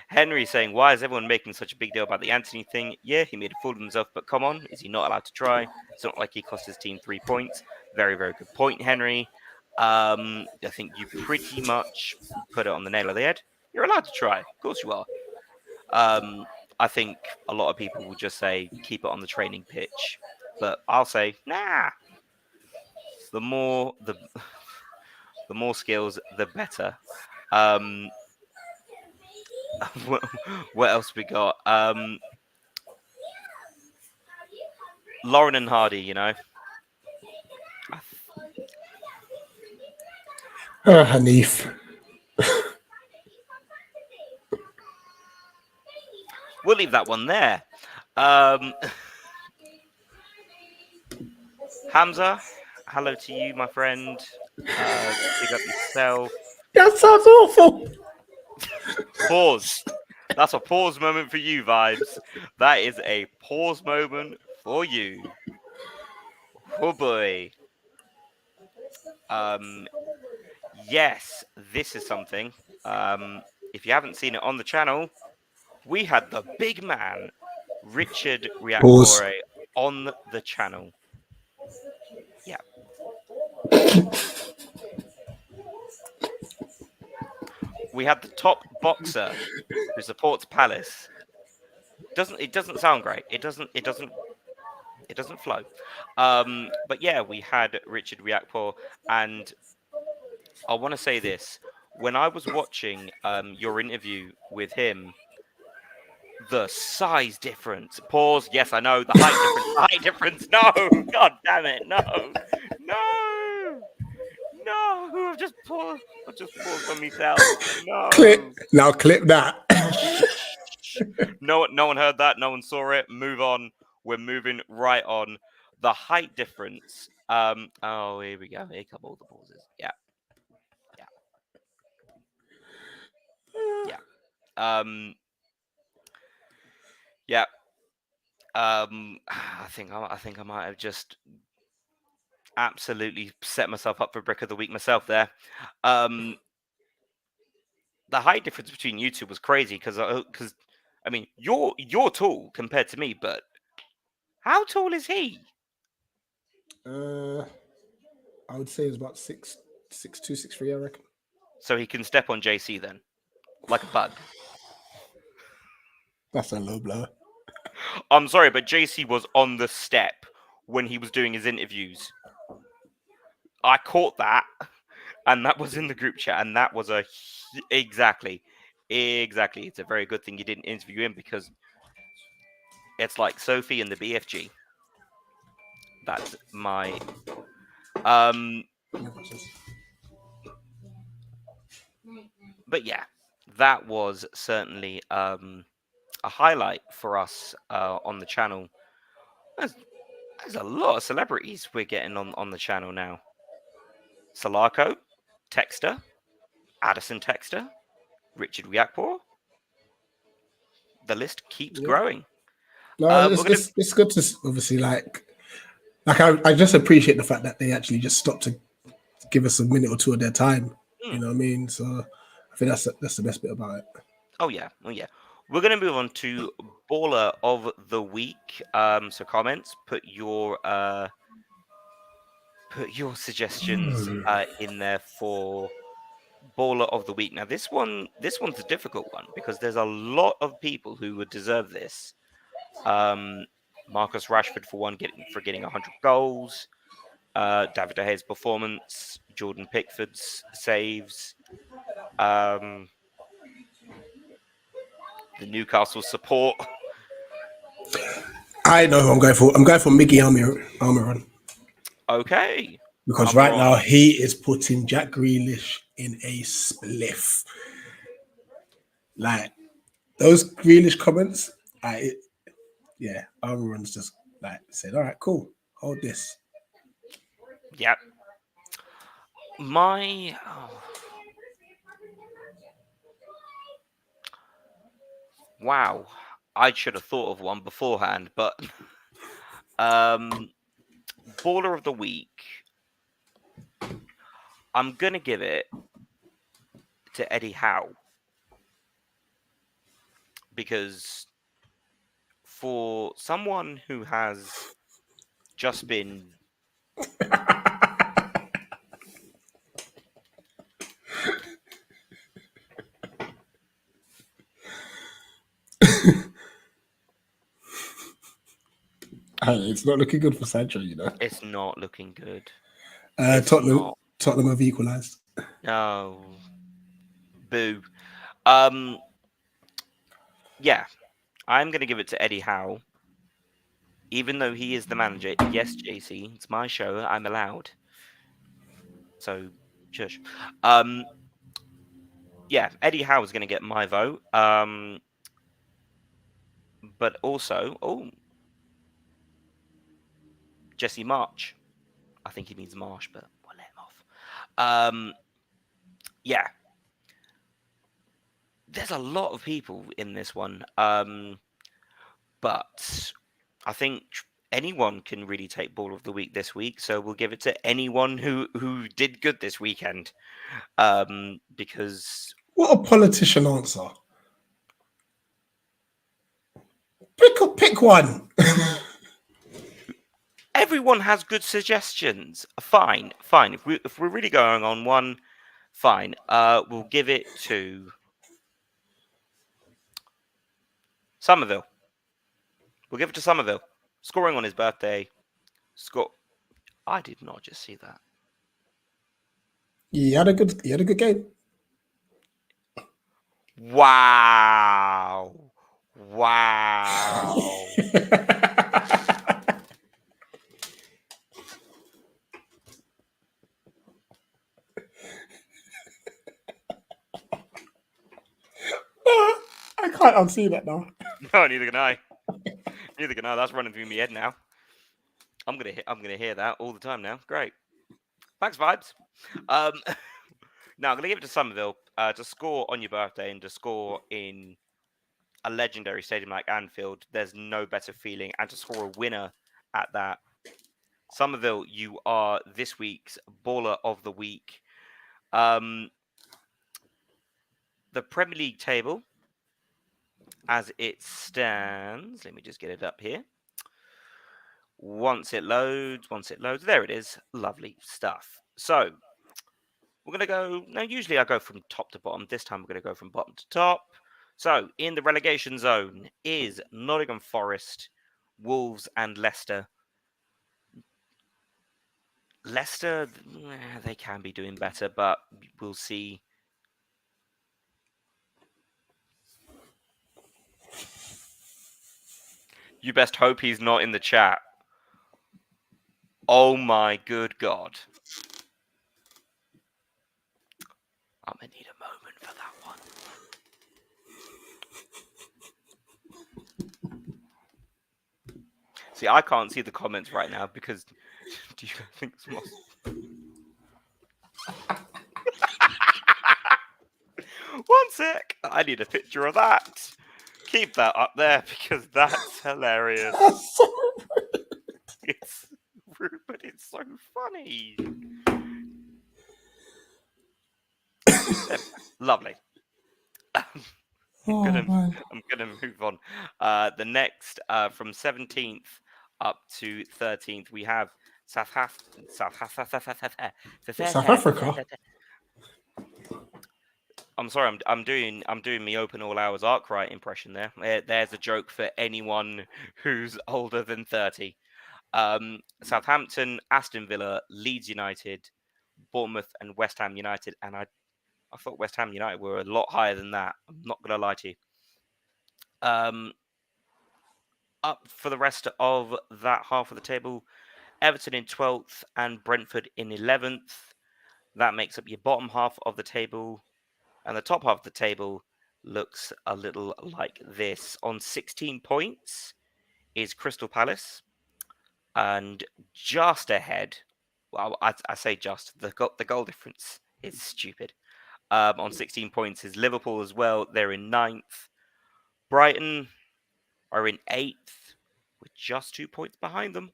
Henry saying, why is everyone making such a big deal about the Anthony thing? Yeah, he made a fool of himself, but come on, is he not allowed to try? It's not like he cost his team 3 points. Very, very good point, Henry. I think you pretty much put it on the nail of the head. You're allowed to try. Of course you are. I think a lot of people will just say, keep it on the training pitch. But I'll say, nah. The more skills, the better. What else we got? Lauren and Hardy, you know. Hanif. We'll leave that one there. Hamza, hello to you, my friend. Big up yourself. That sounds awful. Pause. That's a pause moment for you, Vibes. That is a pause moment for you. Oh boy. Yes, this is something. If you haven't seen it on the channel, we had the big man, Richard Riakpore, on the channel. Yeah. We had the top boxer who supports Palace. It doesn't sound great. It doesn't flow. But yeah, we had Richard Riakpore, and I want to say this. When I was watching your interview with him, the size difference. Pause. Yes, I know. The height difference. The height difference. No. God damn it. No. No. No. I've just paused on myself. No. Now clip that. No one heard that. No one saw it. Move on. We're moving right on. The height difference. Oh, here we go. Here come all the pauses. Yeah. Yeah. I think I might have just absolutely set myself up for brick of the week myself there. The height difference between you two was crazy because I mean you're tall compared to me, but how tall is he? I would say it's about 6'2", 6'3", I reckon. So he can step on JC then, like a bug. That's a low blow. I'm sorry, but JC was on the step when he was doing his interviews. I caught that, and that was in the group chat, and that was exactly. It's a very good thing you didn't interview him because it's like Sophie and the BFG. That's my but yeah, that was certainly a highlight for us on the channel. There's a lot of celebrities we're getting on the channel now. Salako, Texter, Addison Texter, Richard Riakpor. The list keeps growing. No, We're gonna it's good to obviously I just appreciate the fact that they actually just stopped to give us a minute or two of their time. You know what I mean? So I think that's the best bit about it. Oh yeah. We're gonna move on to Baller of the Week. So comments, put your suggestions in there for Baller of the Week. Now this one's a difficult one because there's a lot of people who would deserve this. Marcus Rashford for one, getting 100 goals. David De Gea's performance, Jordan Pickford's saves, the Newcastle support. I know who I'm going for. I'm going for Mickey Almiron. Okay. Because right now he is putting Jack Grealish in a spliff. Like those Grealish comments, Almiron's just like said, "All right, cool, hold this." Yep. Wow. I should have thought of one beforehand, but Baller of the Week. I'm gonna give it to Eddie Howe because for someone who has just been It's not looking good for Sancho, you know. It's not looking good. Tottenham have equalised. No. Boo. Yeah. I'm going to give it to Eddie Howe. Even though he is the manager. Yes, JC, it's my show. I'm allowed. So, shush. Yeah, Eddie Howe is going to get my vote. But also, Jesse March. I think he means Marsh, but we'll let him off. Yeah. There's a lot of people in this one. But I think anyone can really take Ball of the Week this week. So we'll give it to anyone who did good this weekend. Because what a politician answer. Pick one. Everyone has good suggestions. Fine. If we're really going on one, fine. We'll give it to Somerville. We'll give it to Somerville. Scoring on his birthday. I did not just see that. He had a good game. Wow. I can't unsee that now. No, neither can I. That's running through my head now. I'm gonna hear that all the time now. Great. Thanks, vibes. Now I'm gonna give it to Somerville to score on your birthday and to score in a legendary stadium like Anfield. There's no better feeling, and to score a winner at that. Somerville, you are this week's Baller of the Week. The Premier League table, as it stands, let me just get it up here. Once it loads, there it is. Lovely stuff. So we're going to go, now usually I go from top to bottom. This time we're going to go from bottom to top. So, in the relegation zone is Nottingham Forest, Wolves, and Leicester. Leicester, they can be doing better, but we'll see. You best hope he's not in the chat. Oh my good God. I'm going to need a moment for that one. See, I can't see the comments right now because do you think it's most... One sec. I need a picture of that. Keep that up there because that's hilarious. It's rude, but it's so funny. Lovely. I'm gonna move on. The next from 17th up to 13th, we have South Africa. I'm sorry, I'm doing me open all hours Arkwright impression there. There's a joke for anyone who's older than 30. Southampton, Aston Villa, Leeds United, Bournemouth, and West Ham United. And I thought West Ham United were a lot higher than that. I'm not gonna lie to you. Up for the rest of that half of the table, Everton in 12th and Brentford in 11th. That makes up your bottom half of the table. And the top half of the table looks a little like this. On 16 points is Crystal Palace. And just ahead, well, I say just, the goal difference is stupid. On 16 points is Liverpool as well. They're in 9th. Brighton are in 8th with just 2 points behind them.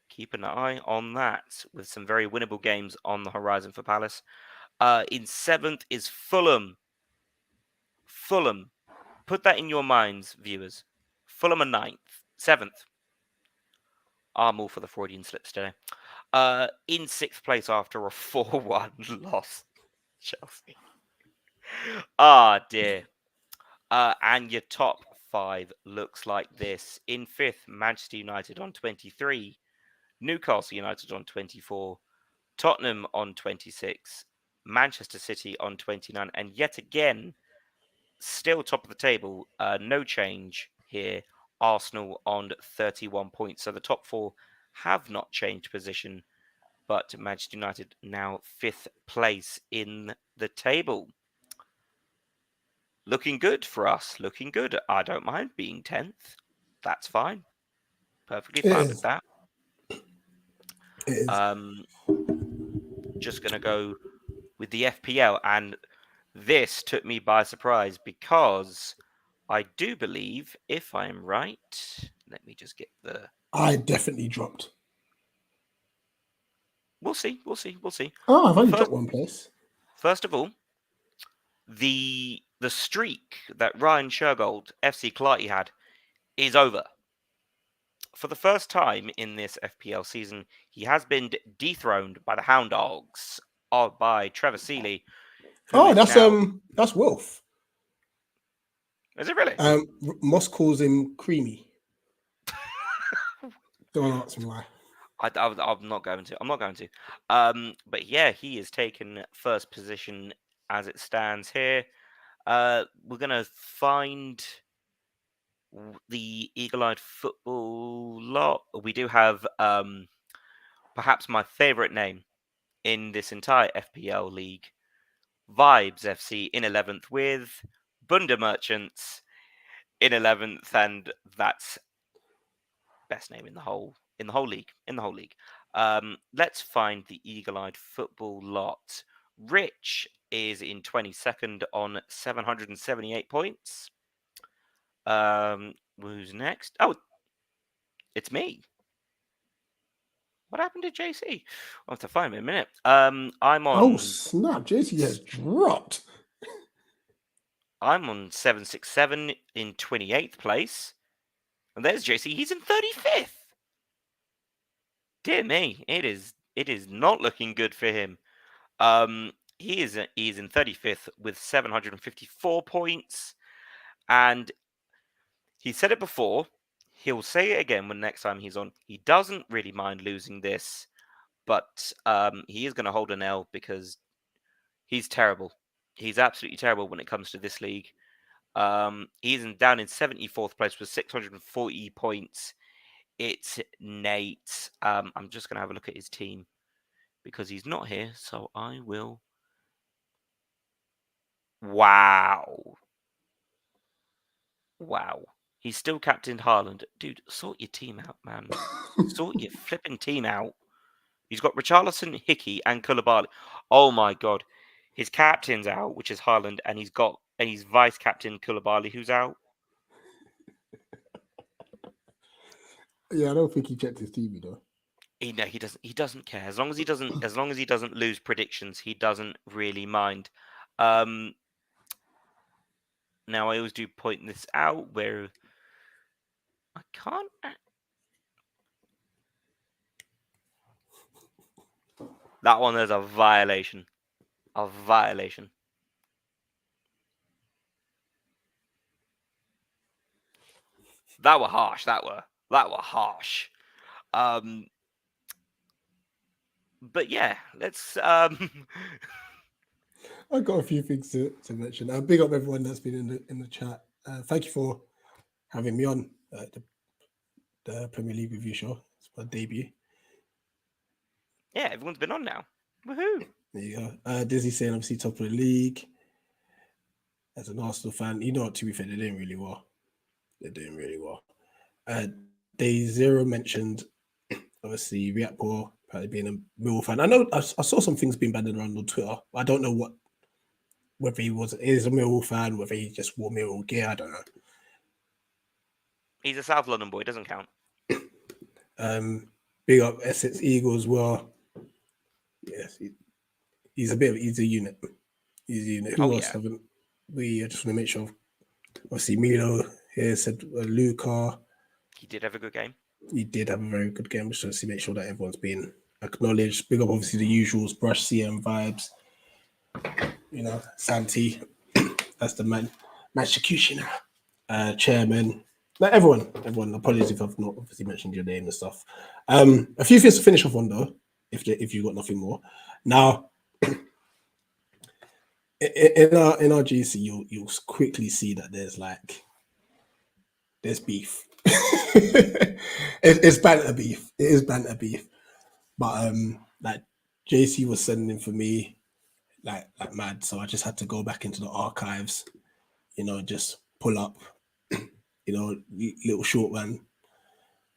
Keep an eye on that with some very winnable games on the horizon for Palace. In 7th is Fulham. Fulham. Put that in your minds, viewers. Fulham are 9th. 7th. I'm all for the Freudian slips today. In 6th place after a 4-1 loss. Chelsea. Ah, dear. And your top 5 looks like this. In 5th, Manchester United on 23. Newcastle United on 24. Tottenham on 26. Manchester City on 29. And yet again, still top of the table. No change here. Arsenal on 31 points. So the top 4 have not changed position. But Manchester United now 5th place in the table. Looking good for us. Looking good. I don't mind being 10th. That's fine. Perfectly fine with that. It is. Just going to go with the FPL. And this took me by surprise because I do believe, if I am right, let me just get the... I definitely dropped. We'll see. Oh, I've only dropped one place. First of all, the streak that Ryan Shergold, FC Clarty, had is over. For the first time in this FPL season, he has been dethroned by the Hound Dogs, by Trevor Seeley. Oh, that's Wolf. Is it really? Moss calls him Creamy. Don't ask me why. I'm not going to. But yeah, he has taken first position as it stands here. We're gonna find the Eagle-Eyed Football lot. We do have perhaps my favorite name in this entire FPL league, Vibes FC in 11th with Bunda Merchants in 11th, and that's best name in the whole league. Let's find the Eagle-Eyed Football lot. Rich is in 22nd on 778 points. Who's next? Oh, it's me. What happened to JC? I'll have to find him in a minute. I'm on... Oh, snap. JC has dropped. I'm on 767 in 28th place. And there's JC. He's in 35th. Dear me. It is not looking good for him. He is in 35th with 754 points, and he said it before. He'll say it again when next time he's on. He doesn't really mind losing this, but he is going to hold an L because he's terrible. He's absolutely terrible when it comes to this league. He's down in 74th place with 640 points. It's Nate. I'm just going to have a look at his team because he's not here, so I will. Wow. He's still captained Haaland. Dude, sort your team out, man. Sort your flipping team out. He's got Richarlison, Hickey, and Koulibaly. Oh my god. His captain's out, which is Haaland, and he's vice captain Koulibaly, who's out. Yeah, I don't think he checked his TV though. He doesn't care. As long as he doesn't lose predictions, he doesn't really mind. Now I always do point this out where I can't. That one is a violation. A violation. That were harsh. That were harsh. But yeah, let's. I got a few things to mention. Big up everyone that's been in the chat. Thank you for having me on the Premier League review show. It's my debut. Yeah, everyone's been on now. Woohoo! There you go. Dizzy saying obviously top of the league. As an Arsenal fan, you know what, to be fair, they're doing really well. They're doing really well. Day Zero mentioned obviously Riakpo probably being a Mill fan. I know I saw some things being banded around on Twitter. I don't know whether he is a Mill fan, whether he just wore Mill gear. I don't know. He's a South London boy. Doesn't count. Big up Essex Eagle as well. Yes, he's a unit. He's a unit. Who else haven't we? I just want to make sure. Obviously, Milo here said Luca. He did have a good game. He did have a very good game. Just to make sure that everyone's been acknowledged. Big up, obviously, the usuals, Brush, CM vibes. You know, Santi. That's the man. Match executioner. Chairman. Like everyone. Apologies if I've not obviously mentioned your name and stuff. A few things to finish off on though, if you've got nothing more. Now, in our GC, you'll quickly see that there's beef. It's banter beef. It is banter beef. But like JC was sending for me like mad, so I just had to go back into the archives, just pull up, little short one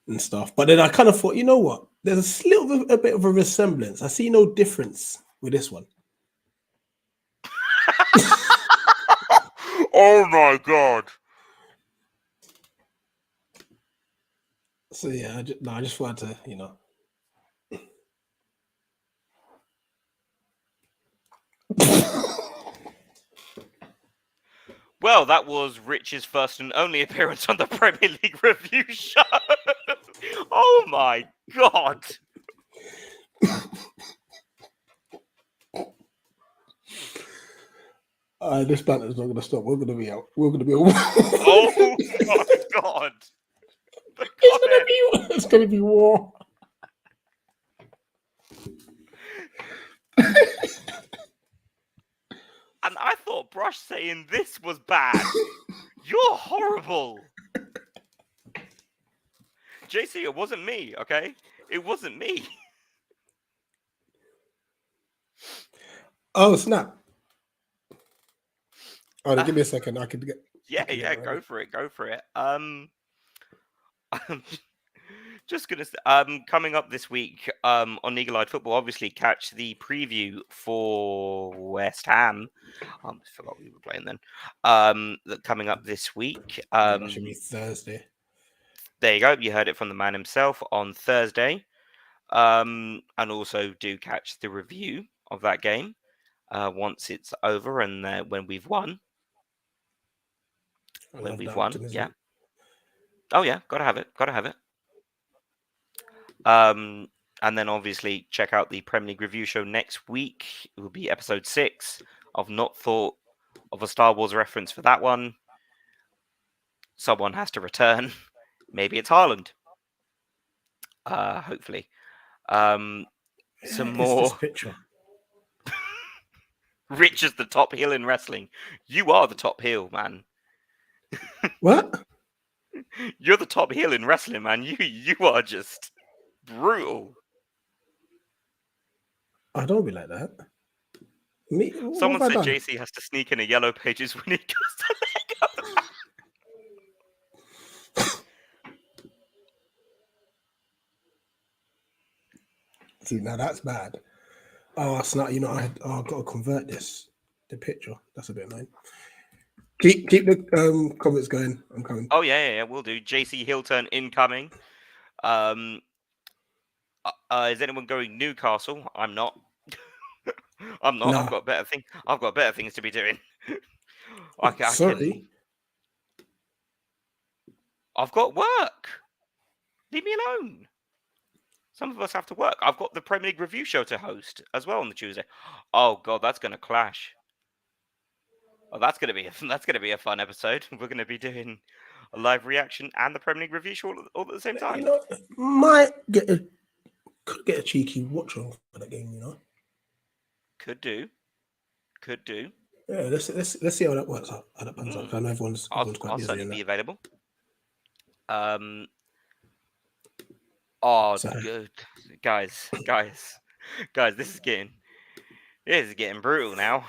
and stuff. But then I kind of thought, you know what? There's a bit of a resemblance. I see no difference with this one. Oh my god! So yeah, I just wanted to, Well, that was Rich's first and only appearance on the Premier League review show. Oh my god! This banter is not going to stop. We're going to be out. We're going to be. Oh my god! It's going to be war. And I thought Brush saying this was bad. You're horrible. JC, it wasn't me, okay? It wasn't me. Oh, snap. Oh, give me a second. I could get. Yeah, go for it. I'm just gonna coming up this week on Eagle Eyed Football, obviously catch the preview for West Ham. I forgot we were playing then. Coming up this week. That should be Thursday. There you go. You heard it from the man himself on Thursday. And also do catch the review of that game once it's over and when we've won. When we've won, yeah. Oh yeah, gotta have it. And then obviously check out the Premier League review show next week. It will be episode 6. I've not thought of a Star Wars reference for that one. Someone has to return. Maybe it's Haaland. Hopefully. Some It's more. this picture. Rich is the top heel in wrestling. You are the top heel, man. What? You're the top heel in wrestling, man. You are just brutal. I don't be like that. Me? What Someone have I said done? JC has to sneak in a yellow pages when he goes to Lego. See, now that's bad. Oh, snap! You know, I've got to convert the picture. That's a bit annoying. Keep the comments going. I'm coming. Oh yeah, we'll do. JC heel turn incoming. Is anyone going Newcastle? I'm not. I'm not. No. I've got better things to be doing. I Sorry. can. I've got work. Leave me alone. Some of us have to work. I've got the Premier League review show to host as well on the Tuesday. Oh god, that's going to clash. Oh, that's going to be a fun episode. We're going to be doing a live reaction and the Premier League review show all at the same time. You know, could get a cheeky watch on for that game. You know. Could do. Yeah, let's see how that works out. How that pans out. I know everyone's quite I'll busy. certainly in be that. available. Oh, So- good, guys. This is getting brutal now.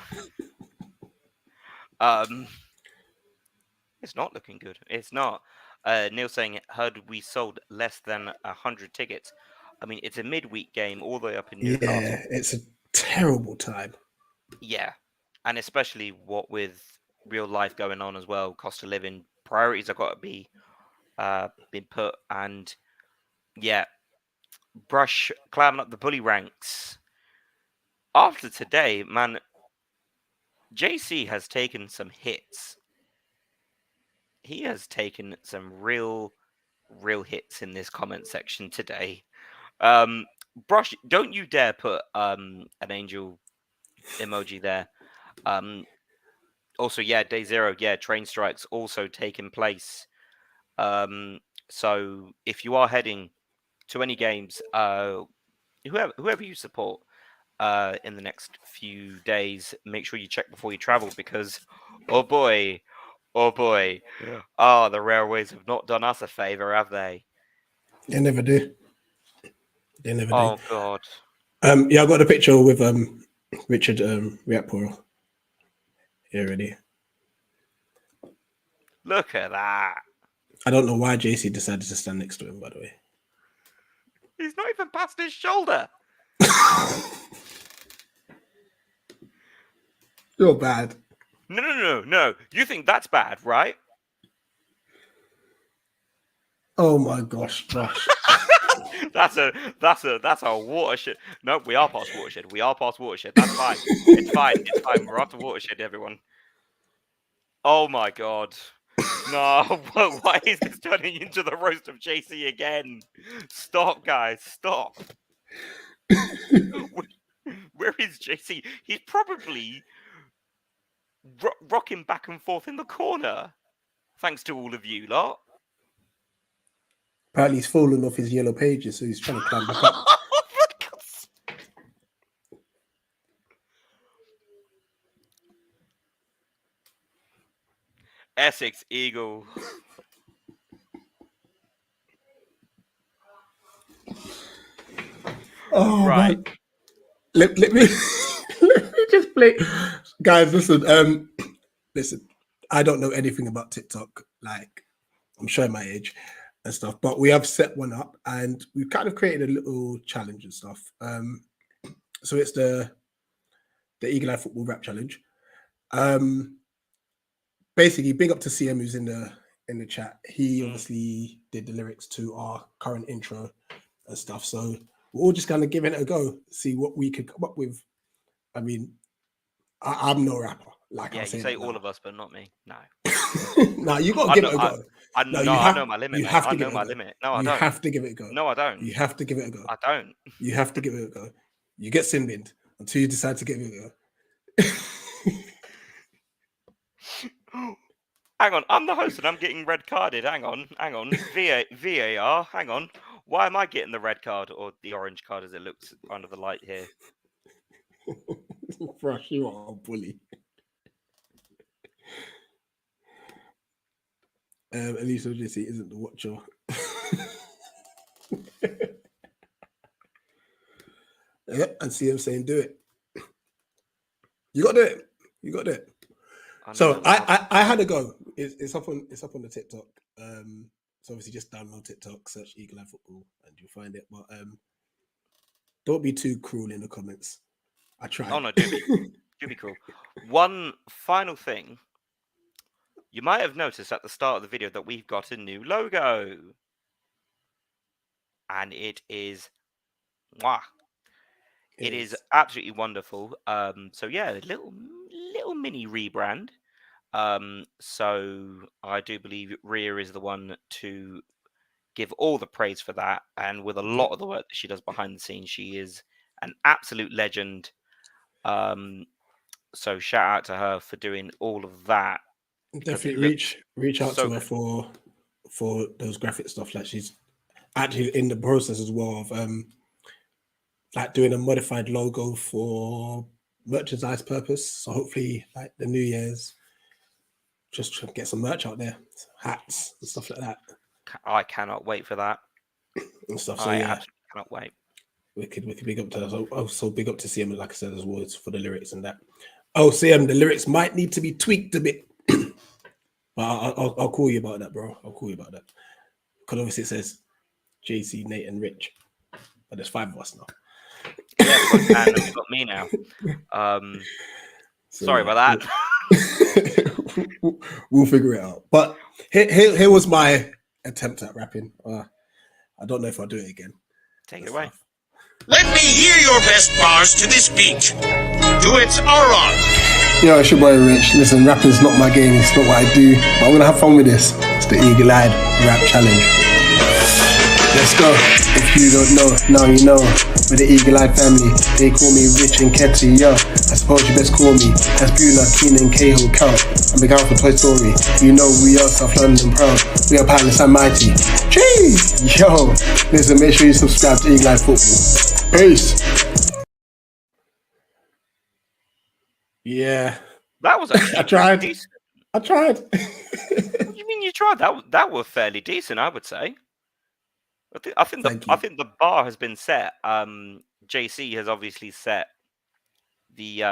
It's not looking good. It's not. Neil saying, heard we sold less than 100 tickets. I mean, it's a midweek game all the way up in Newcastle. Yeah, it's a terrible time. Yeah, and especially what with real life going on as well, cost of living, priorities have got to be been put, and yeah, Brush climbing up the bully ranks. After today, man, JC has taken some hits. He has taken some real hits in this comment section today. Brush, don't you dare put an angel emoji there. Also, yeah, day 0, yeah, train strikes also taking place. So if you are heading to any games, whoever you support in the next few days, make sure you check before you travel, because oh boy, the railways have not done us a favor, have they? They never do. Oh god. Yeah, I got a picture with Richard Riakporo here already. Look at that. I don't know why JC decided to stand next to him, by the way. He's not even past his shoulder. You're bad. No. You think that's bad, right? Oh my gosh, Josh. That's a watershed. No, we are past watershed. That's fine. It's fine. We're after watershed, everyone. Oh my god. No, why is this turning into the roast of JC again? Stop, guys, stop. Where is JC? He's probably rocking back and forth in the corner. Thanks to all of you lot. Apparently he's fallen off his yellow pages, so he's trying to climb back up. Essex Eagle. Oh, right. Man. Let me let me just play, guys. Listen, I don't know anything about TikTok. Like, I'm showing my age and stuff, but we have set one up, and we've kind of created a little challenge and stuff. So it's the Eagle Eye Football Rap Challenge. Basically, big up to CM who's in the chat. He obviously did the lyrics to our current intro and stuff. So we're all just kind of giving it a go, see what we could come up with. I mean, I'm no rapper. Like, Yeah, I'll you say say that all now. of us, but not me. No. Nah, you gotta I give know, it a go. I No, know, you I know have my limit, you mate. have I to give know it a my go. limit. No, I You don't. have to give it a go. No, I don't. You have to give it a go. I don't. You have to give it a go. You get sin binned until you decide to give it a go. Hang on, I'm the host and I'm getting red carded. Hang on. VAR. Hang on. Why am I getting the red card or the orange card as it looks under the light here? Brush, you are a bully. Elisa Odyssey isn't the watcher. Yeah, and see him saying, "Do it." You got to do it. You got to do it. So I had a go. It's up on the TikTok. So obviously just download TikTok, search Eagle Eye Football, and you'll find it. But don't be too cruel in the comments. I tried. Oh no, do be cruel. One final thing. You might have noticed at the start of the video that we've got a new logo. And it is mwah. It is absolutely wonderful. So yeah, a little mini rebrand. So I do believe Rhea is the one to give all the praise for that. And with a lot of the work that she does behind the scenes, she is an absolute legend. So shout out to her for doing all of that. Definitely reach out to her for those graphic stuff. Like she's actually in the process as well of like doing a modified logo for merchandise purpose. So hopefully, like the New Year's, just try to get some merch out there, hats and stuff like that. I cannot wait for that and stuff. So I yeah, absolutely cannot wait. We could big up to her. So big up to CM, like I said, as well for the lyrics and that. Oh, CM, the lyrics might need to be tweaked a bit, but I'll call you about that, bro. I'll call you about that because obviously it says JC, Nate, and Rich, but there's 5 of us now. Yeah, and we've got me now. Sorry about that. We'll figure it out. But here was my attempt at rapping. I don't know if I'll do it again. Take it away. Let me hear your best bars to this beat. Do it, Aron. Yo, it's your boy Rich. Listen, rapping's not my game. It's not what I do. But I'm gonna have fun with this. It's the Eagle Eye Rap Challenge. Let's go. If you don't know, now you know. With the Eagle Eye family, they call me Rich and Ketty, yo. I suppose you best call me as Beulah, Keenan, Cahill, Count. I'm big out for Toy Story. You know we are South London proud. We are Palace and Mighty. Jeez! Yo! Listen, make sure you subscribe to Eagle Eye Football. Peace! Yeah. That was actually I tried. decent. I tried. What do you mean you tried? That was fairly decent, I would say. I think the bar has been set. JC has obviously set the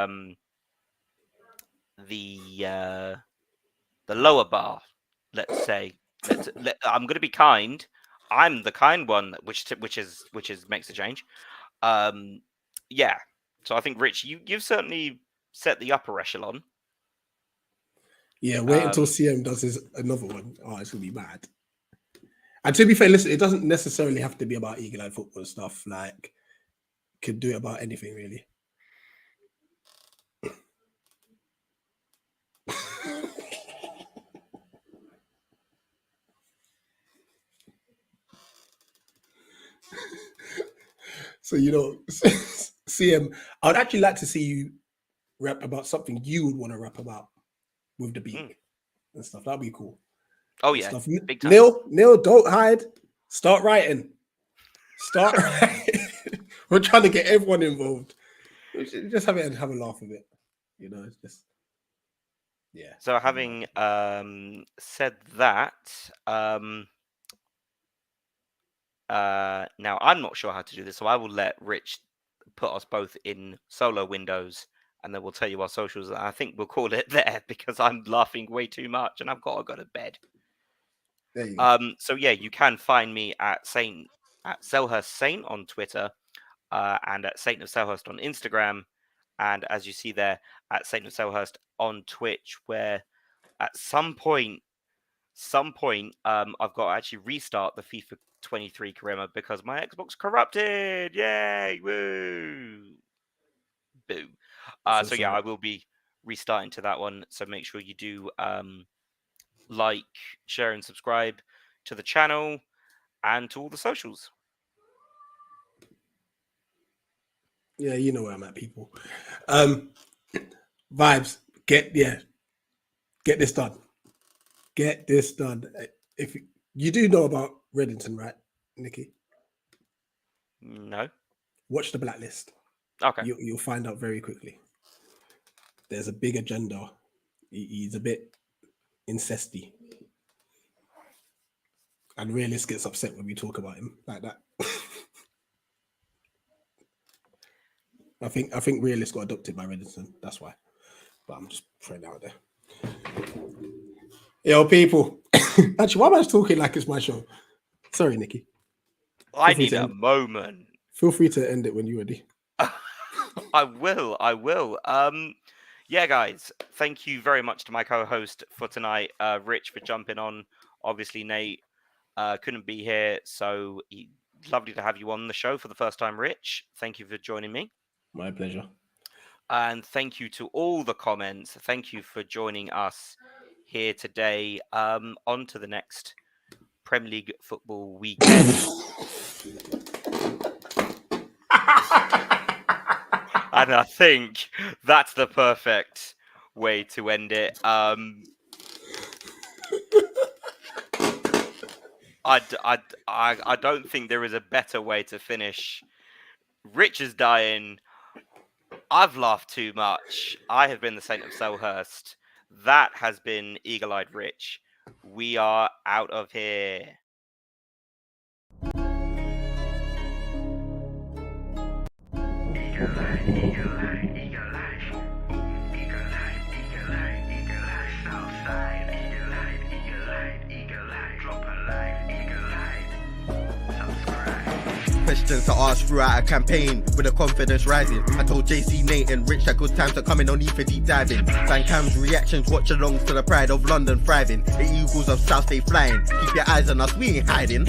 lower bar. Let's say. I'm going to be kind. I'm the kind one, which makes a change. Yeah. So I think Rich, you've certainly set the upper echelon. Yeah, wait until CM does another one. Oh, it's gonna be mad. And to be fair, listen, it doesn't necessarily have to be about Eagle Eye Football stuff. Like, could do it about anything really. So CM, I would actually like to see you rap about something you would want to rap about with the beat and stuff. That'd be cool. Oh yeah, big time. Neil, don't hide. Start writing. We're trying to get everyone involved. Just have a laugh with it. You know, it's just yeah. So having said that, now I'm not sure how to do this, so I will let Rich put us both in solo windows, and then we'll tell you our socials. I think we'll call it there because I'm laughing way too much, and I've got to go to bed. There you go. So yeah, you can find me at Selhurst Saint on Twitter, and at Saint of Selhurst on Instagram, and as you see there, at Saint of Selhurst on Twitch, where at some point, I've got to actually restart the FIFA 23 career because my Xbox corrupted. Yay! Woo! Boo! So yeah, I will be restarting to that one. So make sure you do like, share, and subscribe to the channel and to all the socials. Yeah, you know where I'm at, people. Vibes, get this done. Get this done. If you do know about Reddington, right, Nicky? No. Watch The Blacklist. Okay. You'll find out very quickly. There's a big agenda. He's a bit incesty. And Realist gets upset when we talk about him like that. I think Realist got adopted by Reddington. That's why. But I'm just throwing it out there. Yo, people. Actually, why am I talking like it's my show? Sorry, Nicky. I need a moment. Feel free to end it when you're ready. I will. Yeah, guys, thank you very much to my co-host for tonight, Rich, for jumping on. Obviously, Nate couldn't be here, so lovely to have you on the show for the first time, Rich. Thank you for joining me. My pleasure. And thank you to all the comments. Thank you for joining us here today. On to the next Premier League football weekend. And I think that's the perfect way to end it. I don't think there is a better way to finish. Rich is dying. I've laughed too much. I have been the Saint of Selhurst. That has been Eagle-Eyed Rich. We are out of here. Questions to ask throughout a campaign with the confidence rising. I told JC, Nate and Rich that good times are coming, no need for deep diving. Van Cam's reactions, watch alongs to the pride of London thriving. The Eagles of South stay flying. Keep your eyes on us, we ain't hiding.